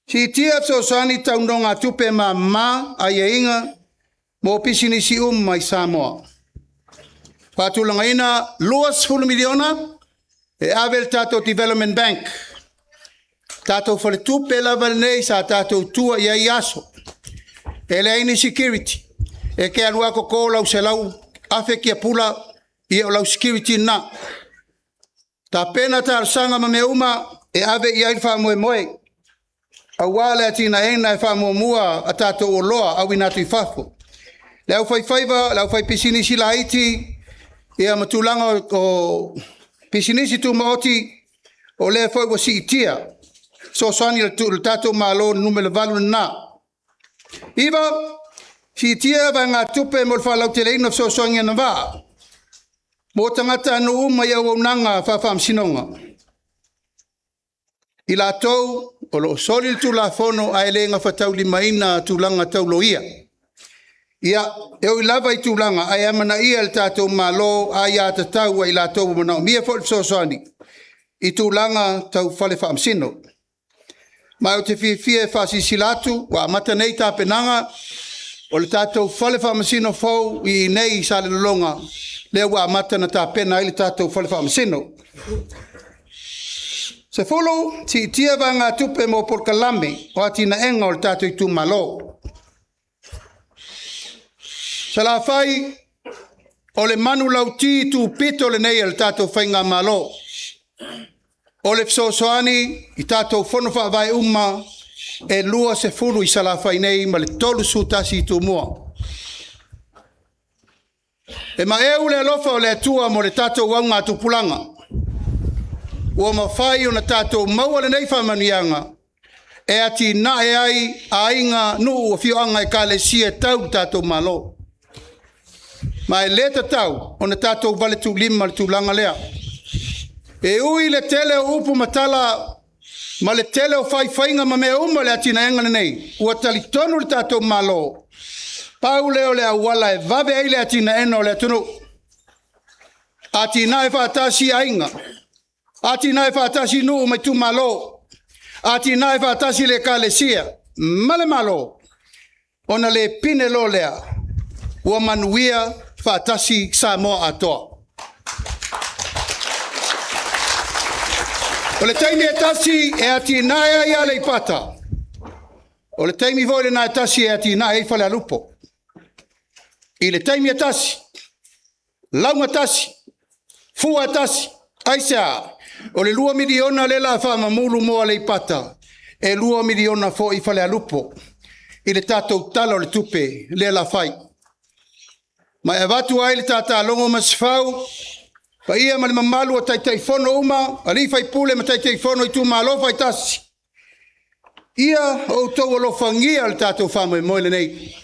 Si tia sosani tau nonga tupe ma a ia inga mo pisini si mai Samoa. Patulanga ina luas 10 miliona e avel tato Development Bank. Tato fale tupe lava nei sa tato tua ia iaso. Ele ini security. E ke alua ko lau se lau afe kia pula ia lau security na. Ta pena ta sanga ma meuma e ave ia I fa moe moe. Awale atina ena e fa mo mua a tato o loa au inatu I fafo. Lau fai faiva, lau fai pisini si laiti ia matulanga o pisini si tu maoti o le fai wa si itia. So sani le tato malo numele valu na. Iva, si tia va ngā tupe mo le whalau te leina so sani na va. Mo tangata anu uma ia waunanga whawham sinonga. I la tau, o lo soli tu la fono a elenga whatau li maina tulanga tau lo ia. Ia, eo I lava I tulanga, ai amana ia le tato malo, ai a tatau ai la tau mana. Mia fo so sani. I tulanga tau whale wham sino. Ma o te fie fasisilatu, wa mata nei ta penanga, o le tatou whale whamasino fau I nei sa le longa, lea wa mata na ta pena I le tatou whale whamasino. Se fulu, ti tia va ngā tupe mo polokalame, o ati na enga o le tatou I tu malo. Sa la fai, o le manu lauti tu pito le nei le tatou whai ngā malo. O le fsosoani I tatou fono whaavai uma e lua se fulu I salawhai nei ma le tolu sutasi I tu mua. E ma eu le alofa o le atua mo le tatou waunga tupulanga. Ua mawhai o na tatou maua le nei whamanianga e ati na e ai a inga nuu o fioanga e kale si e tau tatou malo. Ma e leta tau o na tatou vale tu lima le tulanga lea. E ui le tele o upu matala ma le tele o whaiwhainga ma mea uma le atina engane nei. Ua tali tonu le tatou malo. Pau leo le awala e vave ei le atina eno le atunu. Atina e whaatasi ainga. Atina e whaatasi nuu mai tu malo. Atina e whaatasi le kalesia. Male malo. Ona le pine lo lea. Ua manuia whaatasi Samoa atoa. O le taimi e tasi e ati nae ia le ipata. O le taimi voi le na e tasi e ati nae i fale alupo. I le taimi e tasi, launga tasi, fua tasi, aisea. O le 2 miliona le la wha mamulu moa le ipata. E 2 miliona fo i fale alupo. I le tatou tala o le tupe le la fai. Ma e watu ai le tata longo masifau. Pa ia ma le mamalu o taitai fono uma, ali fai pule ma taitai fono I tu malo fai tasi. Ia o tau alo fangia le tatou whamo e moile nei.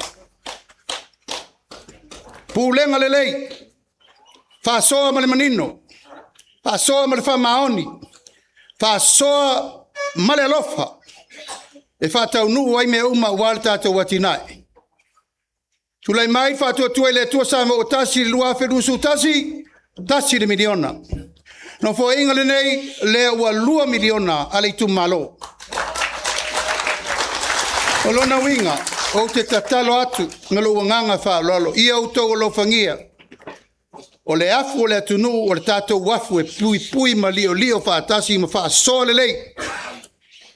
Pulenga le lei, whasoa ma le manino, whasoa ma le whamaoni, whasoa ma le alofa, e whatau nuu ai me uma wale tatou watinae. Tulai mai whatua tua le tua sama o tasi lua ferusu tasi, tasi le miliona. No fo inga le nei le ua 2 miliona ale tu malo. O lona winga, o te tatalo atu, ngalo wanganga wha lolo, ia uto o lo fangia. O le afu o le atunu, o le tato wafu e pui pui ma lio lio wha atasi ma wha soa le lei.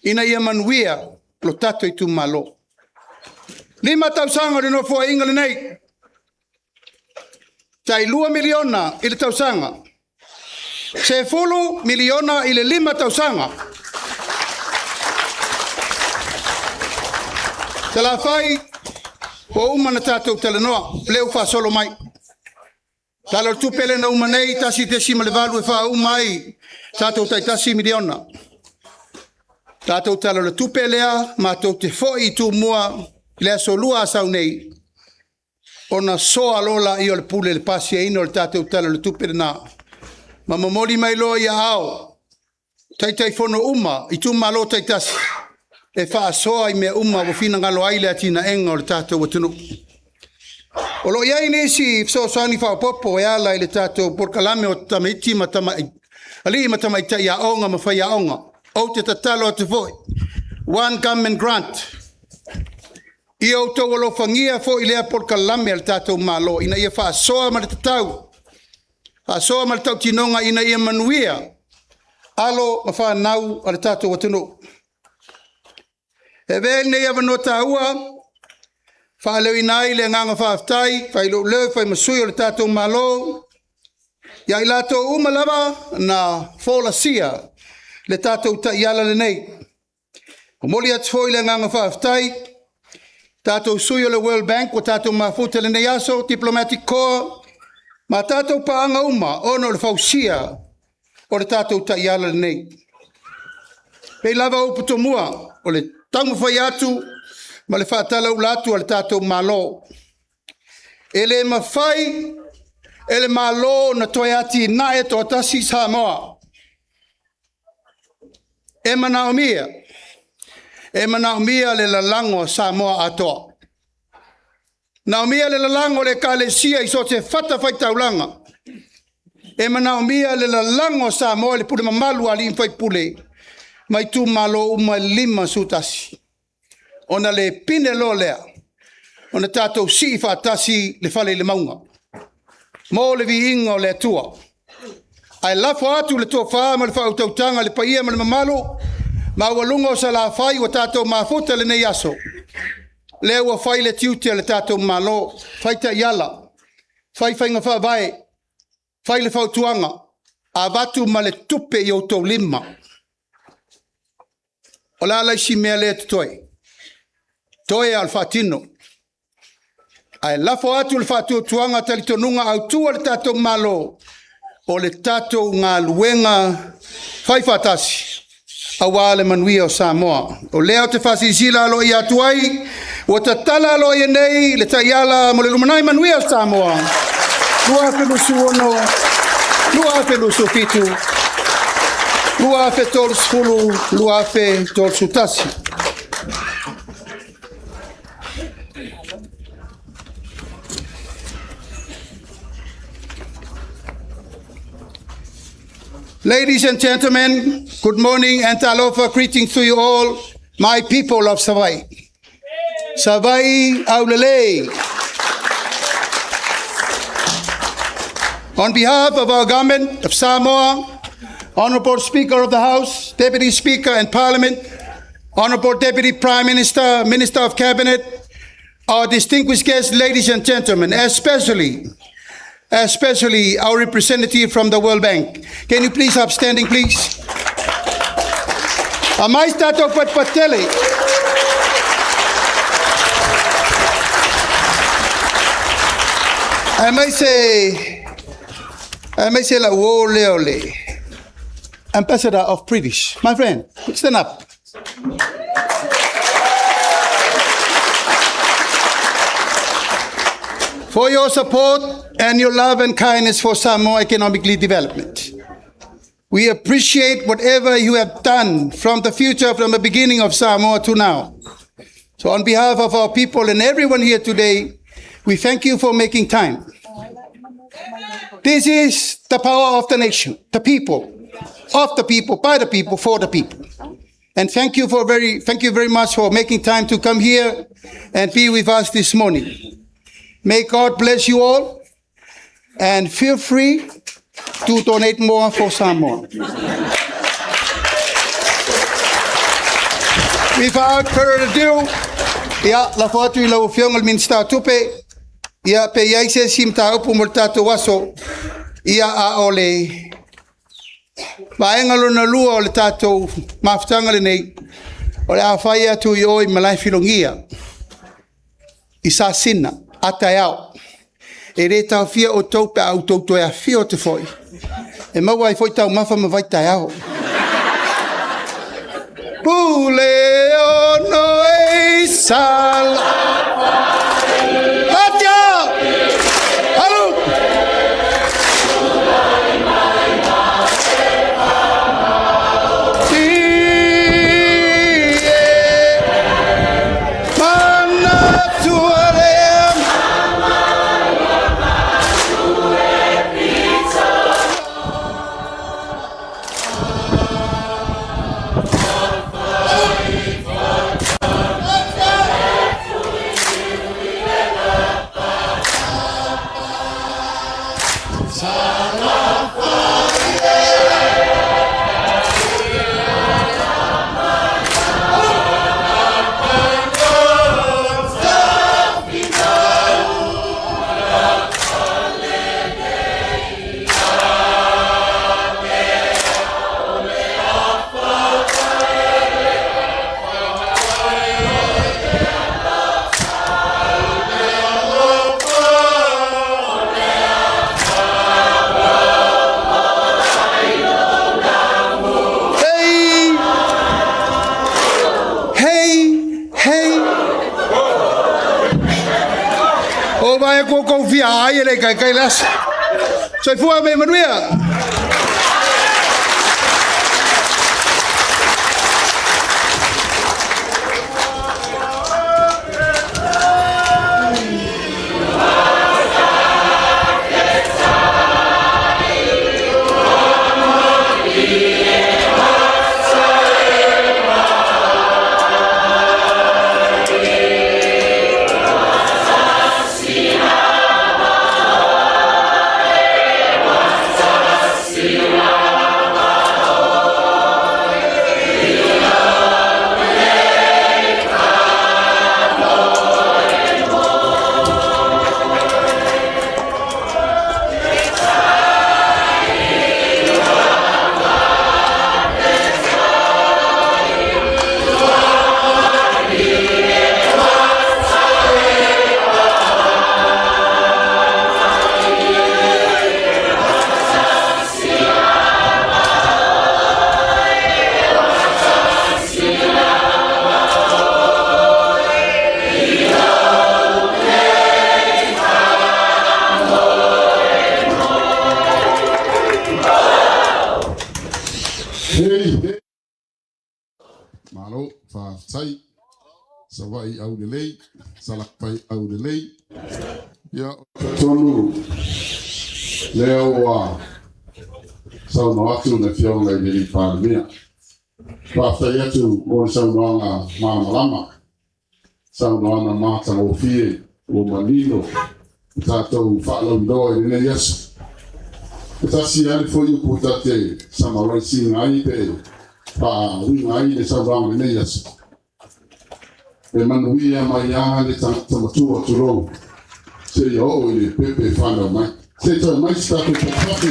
Ina ia manuia, lo tato I tu malo. 5 tausanga le no fo inga le nei. Tai 2 miliona I le tausanga. Se 10 miliona I le 5 tausanga. Se la fai O uma na tātou tala noa, leo wha solo mai. Tala tupele na uma nei, tasi te sima le valu e wha umai, tātou tai tasi miliona. Tātou tala le tupelea, mātou te foi tu mua, lea so lua asau nei. Ona soa lola i o le pule le pasi e ino le tātou tala le tupele na. Ma mamoli mai loa ia ao. Tai tai fono uma, i tu malo tai tasi. E wha soa i mea uma wa fina ngalo aile atina enga o le tātou watunu. O lo iai nesi so sani wha popo e ala i le tātou porkalame o tamaiti matamai. Ali matamaita ia onga ma whai onga. O te tatalo atu foi. One government grant. I o tau alo whangia fo i lea porkalame al tātou malo. Ina ia wha soa ma le tatau. Wha soa ma le tau tinonga ina ia manuia. Alo ma wha nau al tātou watunu. E vele nei ava no tāua, wha leo inai le nganga whaaftai, wha ilo leo wha masui o le tātou malo, ia i lato umalawa na whola sia le tātou ta iala le nei. O moli atu hoi le nganga whaaftai, tātou sui o le World Bank, o tātou mafuta le nei aso, Diplomatic Corps, ma tātou paanga uma, ono le whausia o le tātou ta iala le nei. Pei lava uputo mua, o le tangu whai atu, ma le whaatala ulatu al tātou malo. Ele mawhai, ele malo na toi ati na e to atasi Samoa. E Naumia le lalango Samoa atoa. Naumia le lalango le kalesia i so te whata whai taulanga. E Naumia le lalango Samoa le pule mamalu ali in whai pule. Mai tu malo uma lima sutasi. Ona le pine lo lea. Ona tātou si whaatasi le whale le maunga. Mō le vi inga o le atua. Ai lafo atu le tua whaa ma le whautautanga le paia ma le mamalo. Ma walunga o sa la whai wa tātou mafuta le nei aso. Le ua whai le tiutia le tātou malo. Whai ta iala. Whai whainga whawae. Whai le whautuanga. A watu ma le tupe i o tau lima. O la lai si mea le toi. Toi al fatino. Ai lafo atu le fatu tuanga tali tonunga au tua le tato malo. O le tato ngā luenga whai fatasi. Awa le manuia o Samoa. O leo te fasi sila alo i atuai. O ta tala alo i nei le taiala mo le lumanai manuia o Samoa. Lua fe lusu ono. Lua fe lusu fitu. Lua fe tol sfulu, lua fe tol sutasi. Ladies and gentlemen, good morning and talofa greetings to you all, my people of Savai. Savai aulele. On behalf of our government of Samoa, Honorable Speaker of the House, Deputy Speaker and Parliament, Honorable Deputy Prime Minister, Minister of Cabinet, our distinguished guests, ladies and gentlemen, especially our representative from the World Bank. Can you please have standing, please? Amai stato patpatele. I may say la wo leole. Ambassador of British. My friend, stand up. For your support and your love and kindness for Samoa economically development. We appreciate whatever you have done from the future, from the beginning of Samoa to now. So on behalf of our people and everyone here today, we thank you for making time. This is the power of the nation, the people. Of the people, by the people, for the people. And thank you very much for making time to come here and be with us this morning. May God bless you all, and feel free to donate more for Samoa. Without further ado, la foto i lau fiongal min sta tupe, pe iai se sim ta upu mo tato waso, a ole vaenga lona lua o le tātou mafutanga le nei, o le awhai atu i oi malai filongia. Isa sina, ata yao. E re tau fia o tau pe au tau toia fia o te foi. E maua ai foi tau mafa ma vai tai au. Pule o noi sal. Atia! Halu! Ai le kai las. Sai fua me manuia. Malo fa sai savai au de lei salak pai au de lei ya tonu leo wa sau no atu na fiong lai de pa mia pa fa ya tu o sau no nga mama lama sau no na mata o fie o malino ta to fa lo do ne yes ta si ali foi o putate samara si ngai pe pa ui ngai le sau rang ne yes e manuia mai a le tangata matua turo se yo le pepe whanau mai se toi mai statu pe papi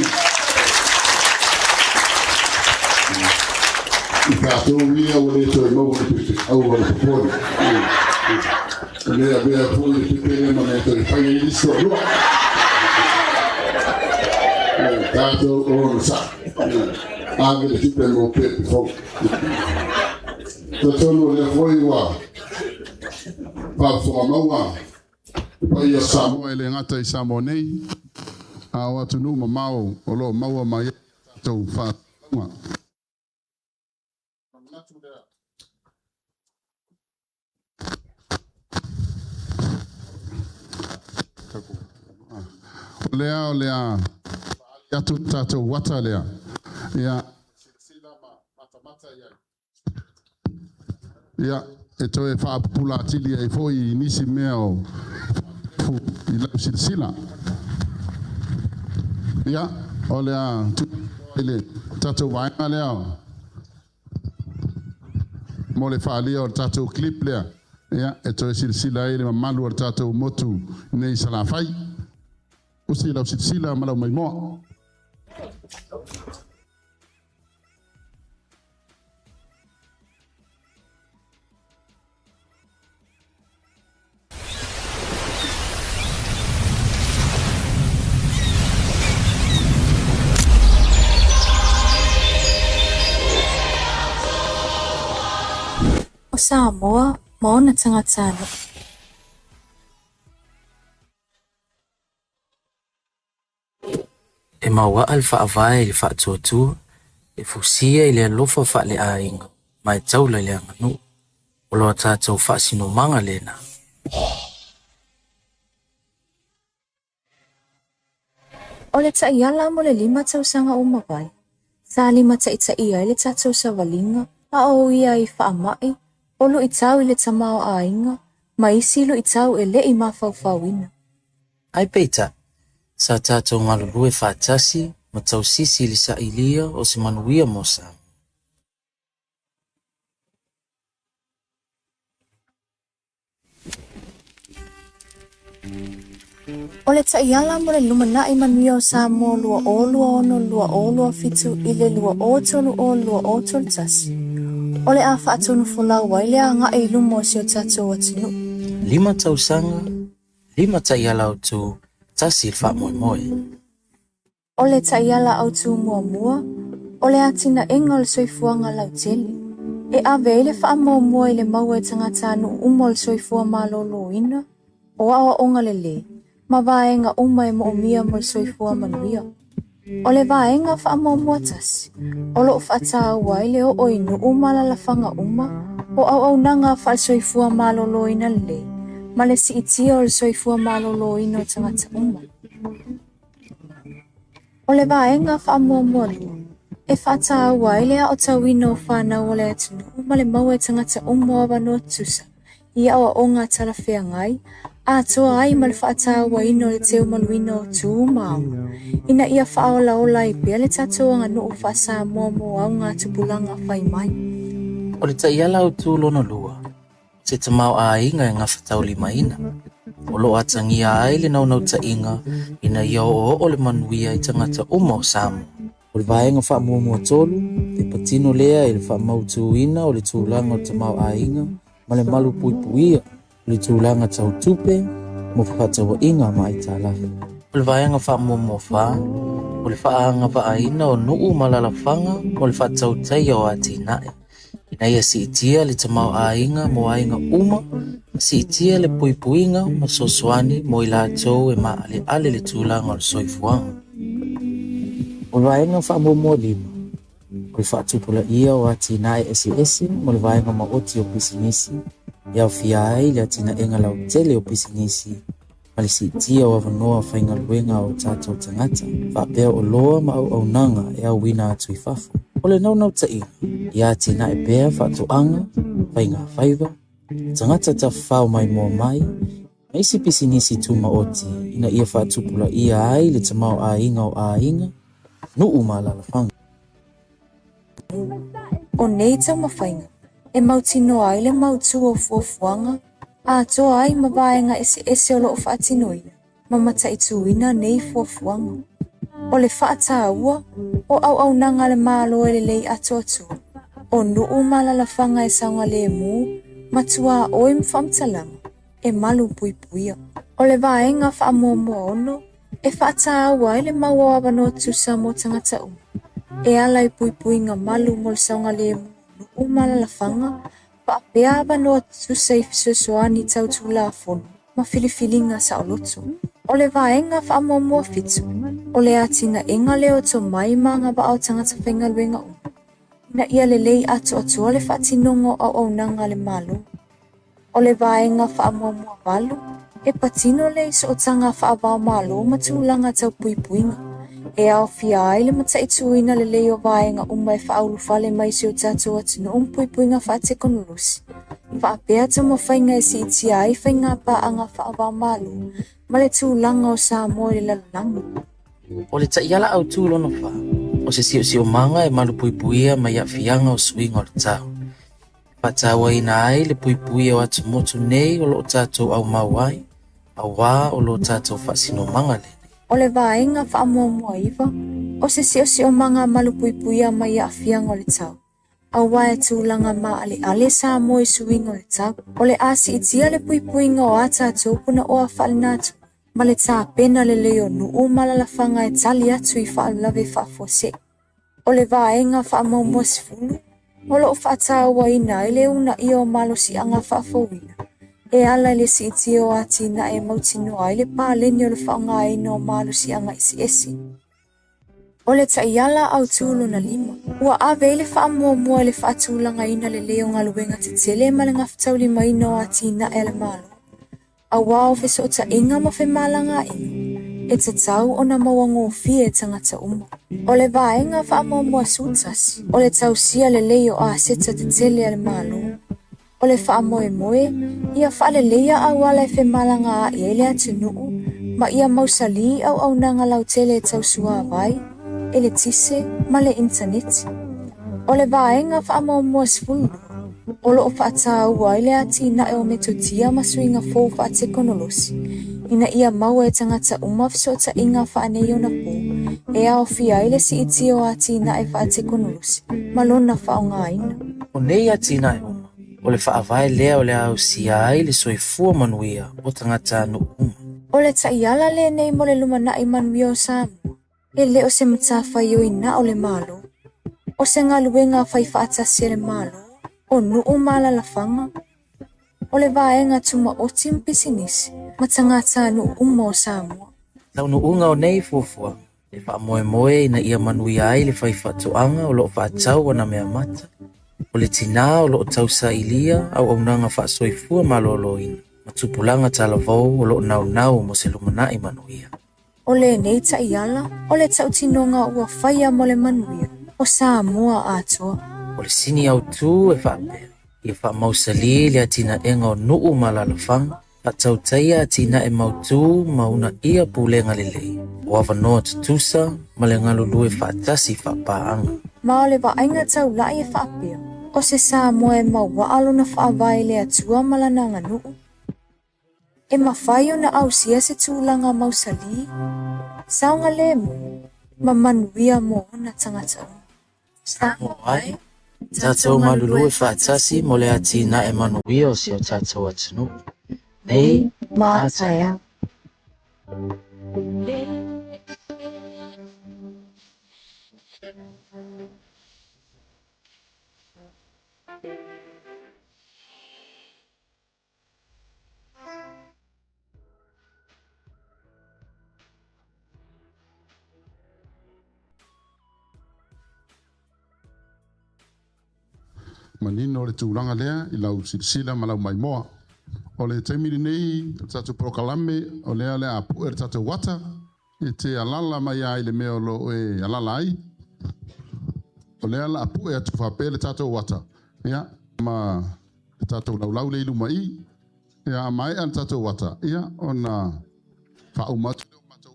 i tātou ia o le toi mau le pepe au o le popori lea bea pui le pepe le mana e toi whai i listo rua tātou o le sa ave le tupe mo pepe fo tātou le foi wa pa fo maua pa ia Samoa ele ngata i Samoa nei a watu nu mamau o lo maua mai tau fa lea ya tu tatu wata lea ya ya eto e fa pula tili e foi nisi meo fu ila silsila ya olea tu ele tatu waina lea mole fa lea tatu clip lea ya eto e silsila ele malu tatu motu nei sala fai usi la silsila mala mai mo Samoa, mo na tangatano. E maua al whaavai le whaatuatua, e fusia i le alofa wha le ainga, mai taula le anganu, o loa tātou whaasino manga lena. O le taiala mo le 5 tausanga o mawai. Sa 5 taʻitaʻia i le tatou savalinga, a o ia i whaamai, o lo i tau i le tamao ainga, ma isi lo i tau e le i mawhauwhauina. Ai peita, sa tātou ngalulue whaatasi, ma tau sisi li sa ilia o se manuia mo sa. O le taiala mo le lumanaʻi manuia o Samoa lua ono fitu i le lua o tolu tasi. O le a whaatonu folau ai le a ngā e lumo o si o tatou atinu. 5 tausanga, 5 taiala o tu, tasi il wha moe moe. O le taiala au tu mua, o le atina inga o le soifuanga lau teli. E ave i le wha mua i le maua e tangata anu umo le soifua malolo ina, o awa onga le. Ma vaenga uma e moomia mo le soifua manuia. O le vaenga wha mua tasi. O lo whaata ua i le o inu umala la whanga uma, o au nanga wha soifua malolo ina le. Ma le si itia o le soifua malolo ina o tangata uma. O le vaenga wha mua lua. E whaata ua i le a o tawino whanau o le atinu, ma le maua e tangata uma o wano tusa. Ia o onga tala whea ngai, a toa ai ma le whaata ua ino le teo maluina o tū mau. Ina ia whaola ola i pia le tatoa ngā nuu whaasa mo au ngā tupulanga whai mai. O le taiala o tu lono lua, se tamau a inga e ngā whatau 5 ina. O lo atangia ai le nau ta inga, ina ia o le manuia i tangata uma o Samoa. O le vaenga wha mua tolu, te patino lea i le wha mautu ina o le tūlanga o tamau a inga, ma le malu puipuia, o le tūlanga tau tupe, mo whakatawa inga mai tā lahi. O le vaenga wha mua wha, o le whaanga wha ina o nuu malalawhanga, mo le whatau teia o ati nae. Ina ia si itia le tamau a inga mo ainga uma, si itia le puipuinga ma sosoani mo i lātou e maa ale le tūlanga o le soifuanga. O le vaenga wha mua 5, o le whaatupula ia o ati nae esi mo le vaenga ma oti o pisinisi, iau fia ai le atina enga lau tele o pisinisi, ma le si itia o avanoa whainga luenga o tātou tangata, whaapea o loa ma au nanga e au wina atu i whafu. O le nau ta inga, ia tina e pea whaatuanga, whainga whaiva, tangata ta whao mai mua mai, ma isi pisinisi tuma oti, ina ia whaatupula ia ai le tamau a inga o a inga, nuu malalawhanga. O nei tau mawhainga, e mautino ai le mautu o fuafuanga, a toa ai mawaenga ese o loo whaatinoina, ma mataituina nei fuafuanga. O le whaata ua, o au nanga le malo e le lei atu. O nuu malalawhanga e saunga le mu, matua oe mwhamtalanga, e malu puipuia. O le vaenga wha mua ono, e whaata ua e le maua wano tusa mo tangata e ala i puipuinga malu mo le saunga le mu, nuu malalawhanga, whaapea wano tusa i fisosoani tautula fono, ma filifilinga sa o loto. O le vaenga wha mua fitu, o le atina inga leo to mai manga ba au tangata whainga luenga Ina ia le lei atu le whaatinongo au nanga le malo. O le vaenga whaamua walu, e patino le iso o tanga whaabao malo matulanga tau puipuinga. E au fia ai le mataituina le lei o vaenga umai whaulu whale mai si o tato atino puipuinga whaatekonurusi. Whaapea ta mo whainga e si iti ai whainga pa anga whaabao malo, ma le tūlanga o Samoa le lalanga. O le taiala au tūlono wha, o se sio manga e malu puipuia mai a fianga o swinga o le tau. Patawa ina ai le puipuia o atu motu nei o lo tato au mawai, au wā o lo tato whaasino manga le. O le vaenga whaamua iwa, o se sio manga malu puipuia mai a fianga o le tau. Au wā e tūlanga ma ale Samoa i swinga o le tau. O le asi itia le puipuinga o atato puna o a whaalinatu. Ma le tā pena le leo nuu malalawhanga e tali atu i whaalave whaafose. O le vaenga whaamua sifulu, O loo whaatawaina i le una i o malo si anga whaafawina. E ala le si iti o atina e mautinoa i le pāleni o le whaongaina o malo si anga isi esi. O le taiala au tūlu na 5. Ua ave i le whaamua le whaatulanga ina le leo ngaluenga te tele ma le ngafutau 5 ina o atina e le malo. A wao feso o ta inga ma fe malanga inga. E te tau o na mawango fie tangata uma. O le vaenga whaamua sutasi. O le tau sia le leo a seta te tele le malo. O le whaamoe moe, ia whaale leia au ala e fe malanga a i le atunuu. Ma ia mausali au nanga lau tele tau sua vai. E le tise ma le interneti. O le vaenga whaamua sfulu. O loo whaata ua i le atina e o metotia masuinga fō whaate konolosi. Ina ia maua e tangata umafso ta inga whaanei o na pō. E ao fia i le si iti o atina e whaate konolosi. Malona whaonga ina. O nei atina e uma. O le whaavae lea o le au sia ai le soifua manuia o tangata anu uma. O le taiala le nei mo le lumana i manuia o Samu. E leo se matawhai o ina o le malo. O se ngaluenga whai whaatasi le malo. O nuu mala la whanga. O le vaenga tuma o tim pisinisi. Matangata anu uma o Samoa. Tau nu unga o nei fufua. Le whaamoe moe ina ia manuia ai le whai whatoanga o loo whaatau o na mea mata. O le tina o loo tausa ilia au au nanga whaasoifua malolo ina. Matupulanga tala vau o loo nau mo se lumanai manuia. O le nei taiala, o le tau tinonga ua whaia mo le manuia. O Samoa atoa. O le sini au tū e whaapea. Ia whaamausali le atina enga o nuu malalafanga. Atau taia atina e mautū mauna ia pulenga lelei. O awanoa tutusa ma le ngalulu e whaatasi whaapaanga. Ma o le vaenga tau lai e whaapea. O se Samoa e mauaalo na whaavai le atua malananga nuu. E mawhai o na ausia se tūlanga mausali. Saunga le mo, ma manuia mo na tangata. Samoa ai. Tātou malulu e whaatasi mo le atina e manuia o si o tātou atunu. Nei, mātaia. Manino o le tūlanga lea i lau silasila ma lau mai moa. O le taimiri nei, tatu prokalame, o lea lea apu e tatu wata, e te alala mai ai le mea lo e alala ai. O lea la apu e atu whape le tatu wata. Ia, ma tatu laulau le ilu mai. Ia, mai an tatu wata. Ia, o na whaumatu leo matou.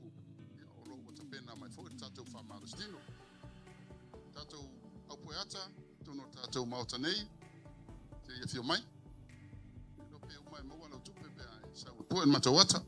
Ia, o lo wata pena mai fo e tatu whamarustino. Tatu aupu e ata, tono tatu mauta nei, te ia fio mai. Put in matter what.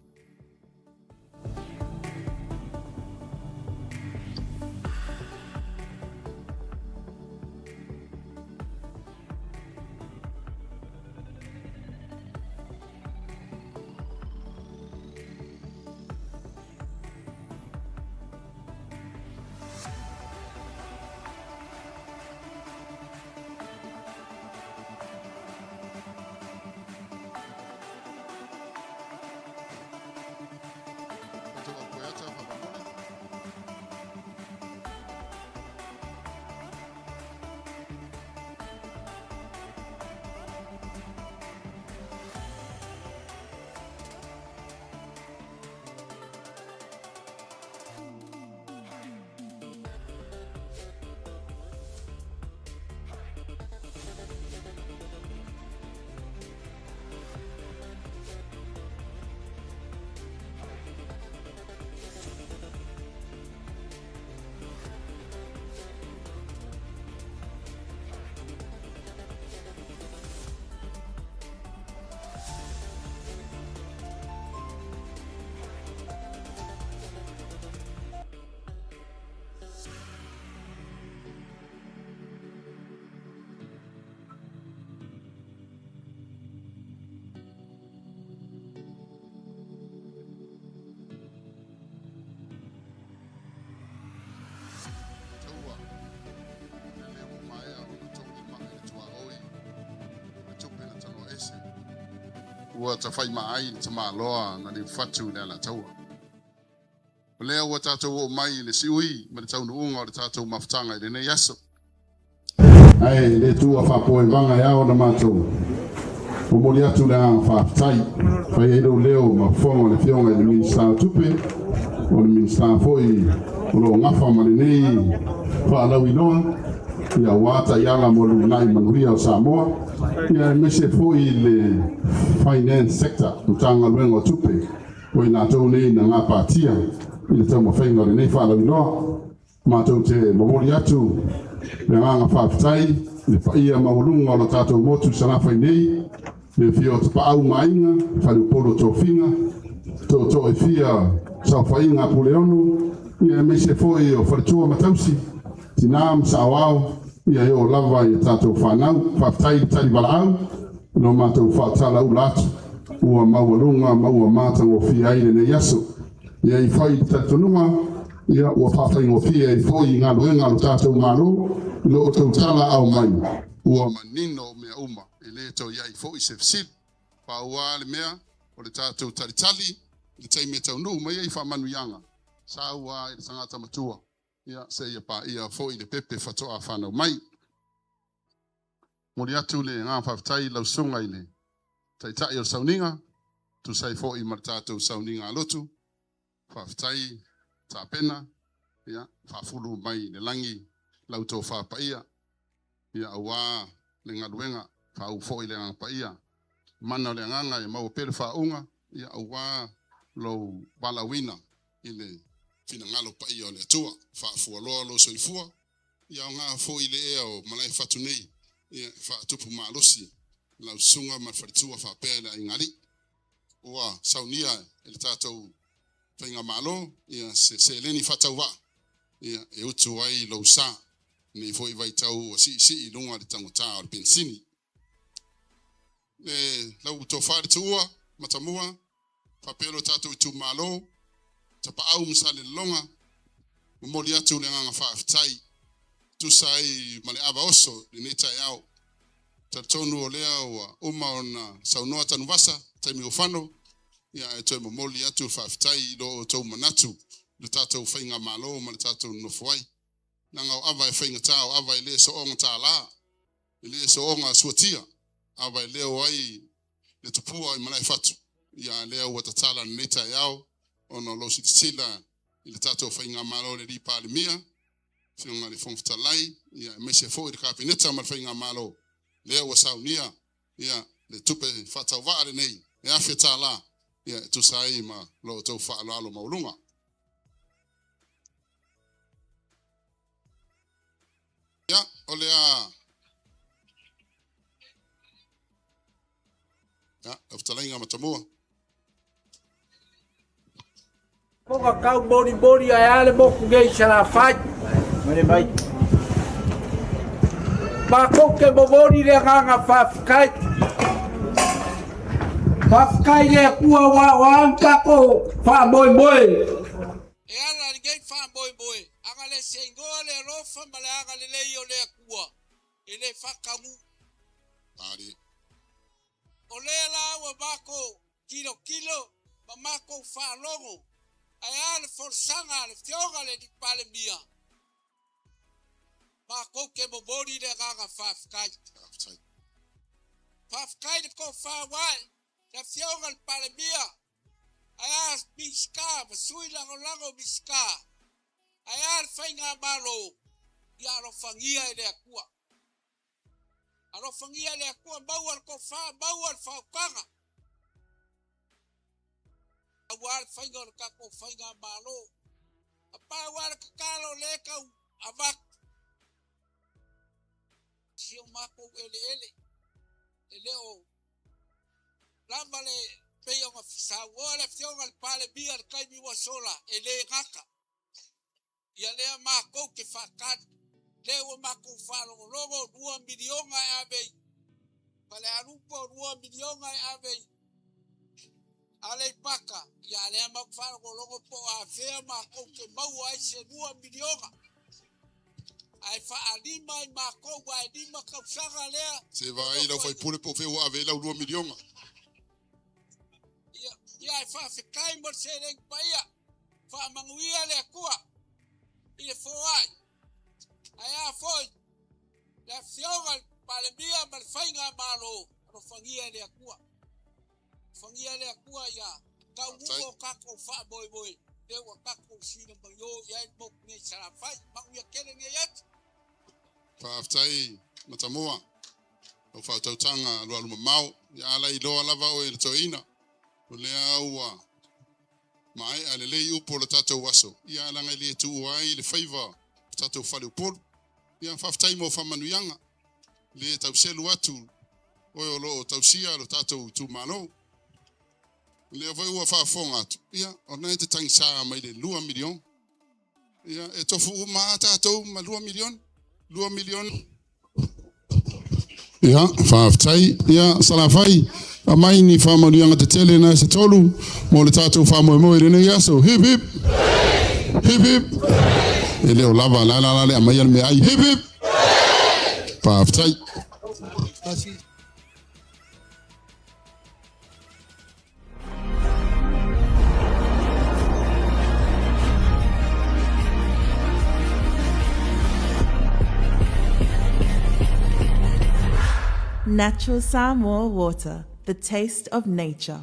ua tawhai maai te māloa na le whatu le ala taua. O lea ua tātou o mai le siui ma le taunu unga o le tātou mawhtanga i le nei aso. Ai, le tua whapoe vanga e ao na mātou. O mori atu le anga whaafitai, whai eido leo ma whonga le whionga i le minister tupe, o le minister foi, o lo ngafa ma le nei whaalau inoa, ia wata i ala mo lunai manuia o Samoa, ia mese foi le finance sector, utanga luenga o tupe, o i nātou nei na ngā pātia, i le tau mawhainga le nei whaalau inoa, mātou te mawori atu, le nganga whaafitai, le paia maulunga o lo tātou motu sanawhai nei, le fio te paau mainga, whalu polo tō whinga, tō e fia sau whainga puleonu, ia mese foi o wharitua matausi, tinam sa awao, ia e o lava i tātou whanau, whaafitai tari walaau, no mātou whaatala u latu, ua maulunga, maua mātang o fia aile nei aso, ia i whai tatonunga, ia ua whaatai o fia i foi ngā luenga lo tātou ngālo, lo o tau tala au mai, ua manino mea uma, e le tau iai foi se fsil, pa ua le mea, o le tātou taritali, le tai mea tau nu, mai ei whamanu ianga, sa ua i le tangata matua, ia se ia pa ia foi le pepe whatoa whanau mai. Mori atu le ngā whaftai lau sunga i le, tai tai o sauninga, tu sai foi mar tātou sauninga lotu, whaftai, tā pena, ia, whafuru mai le langi, lau tō whapaia, ia awa le ngaluenga, whau foi le ngā paia, mana le nganga e mau pere whaunga, ia awa lau balawina i le fina ngalo paia o le atua, whaafua loa lo soifua, ia o ngā foi le ea o malai whatu nei, ia whaatupu maalosi, lau sunga ma wharitua whapea le ingari, ua saunia e le tātou whainga malo, ia se leni whatau wa, ia e utu ai lau sa, nei foi vai tau o si i lunga le tangota o le pensini. Le lau tō whare tua, matamua, whapelo tātou tu malo, ta pa au msa le longa, mori atu le nganga whaafitai, tu sai male aba oso, le nei tai au, ta tonu o lea ua uma o na saunoa tanu wasa, taimi o whano, ia e toi moli atu whaafitai lo o tau manatu, le tātou whainga malo, ma le tātou nofuai. Nanga o awa e whainga tāo, awa e le so onga tā la, e le so onga suatia, awa e leo ai le tupua i malai whatu, ia leo wa tatala na neita iau, ono lo sitisila i le tātou whainga malo le ripa le mia, whiunga le whongwhitalai, ia e mese fo i le kāpineta ma le whainga malo, leo wa saunia, ia le tupe whatau waare nei, e awhia tā la, ia tu sai ma lo tau whaaloalo maulunga. Ia, ole a... Ia, awhtalainga matamua. Poka kau bori ai ale moku gei sara fai. Mane mai. Ba koke bori le nganga fafkai. Fafkai le kua wa anka ko fa boy. E ala ninguém fa boy. Anga le sengoa le rofa ma le anga le leio le kua. E le whakamu. Ari. O le la wa bako kilo ma mako fa longo. Ai ale forsanga le fioga le di pale mia. Mako ke bobori le ganga fafkai. Fafkai de ko fa wai. Le fioga le pale mia. Ai as biska, sui lango biska. Ai al fainga malo. Ya ro fangia le akua. Aro fangia le akua baual ko fa baual fa kanga. Awal fainga ka ko fainga malo. Apa awal kakalo leka avak. Sio mako ele o. Lambale peyo nga fisa wala fionga pale bia kai mi wasola ele ngaka. Ya le mako ke fakat. Lewa mako falo logo 2 milion abe. Pale arupo 2 milion abe. Ale paka ya le makfaro ko logo po afea mako ke mau ai se 2 milion. Ai fa alima mako wa alima ka sanga le. Se vai lo foi pule po fe wa ve la 2 milion. ia e whawhikai mo se reng paia. Whamanguia le akua. I le fōai. Ai a fōi. Le fionga pale mia ma le whainga malo. Aro whangia le akua. Whangia le akua ia. Kau uo kako wha boi boi. Te wa kako sina mayo. Ia e mok ne sarafai. Manguia kere ne yat. Whaaftai matamoa. O whautautanga lua luma mau. Ia ala I loa lava o e le toina. O lea ua. Mai ale lei upo le tatou waso. Ia alanga le tu ai le favor. Tatou whale upolu. Ia whaaftai mo whamanuianga. Le tau selu atu. Oi o lo tausia lo tatou tu malo. Le vai ua whaafonga atu. Ia o nei te tangi saa mai le 2 milion. Ia e tofu uma tatou ma 2 milion. 2 milion. Ia whaaftai. Ia salafai. A mai ni whamanuianga te tele na se tolu. Mo le tatou whamoemoe rene iaso. Hip hip. Hip hip. E leo lava la la la le a mai me ai. Hip hip. Whaaftai. Natural Samoa water, the taste of nature.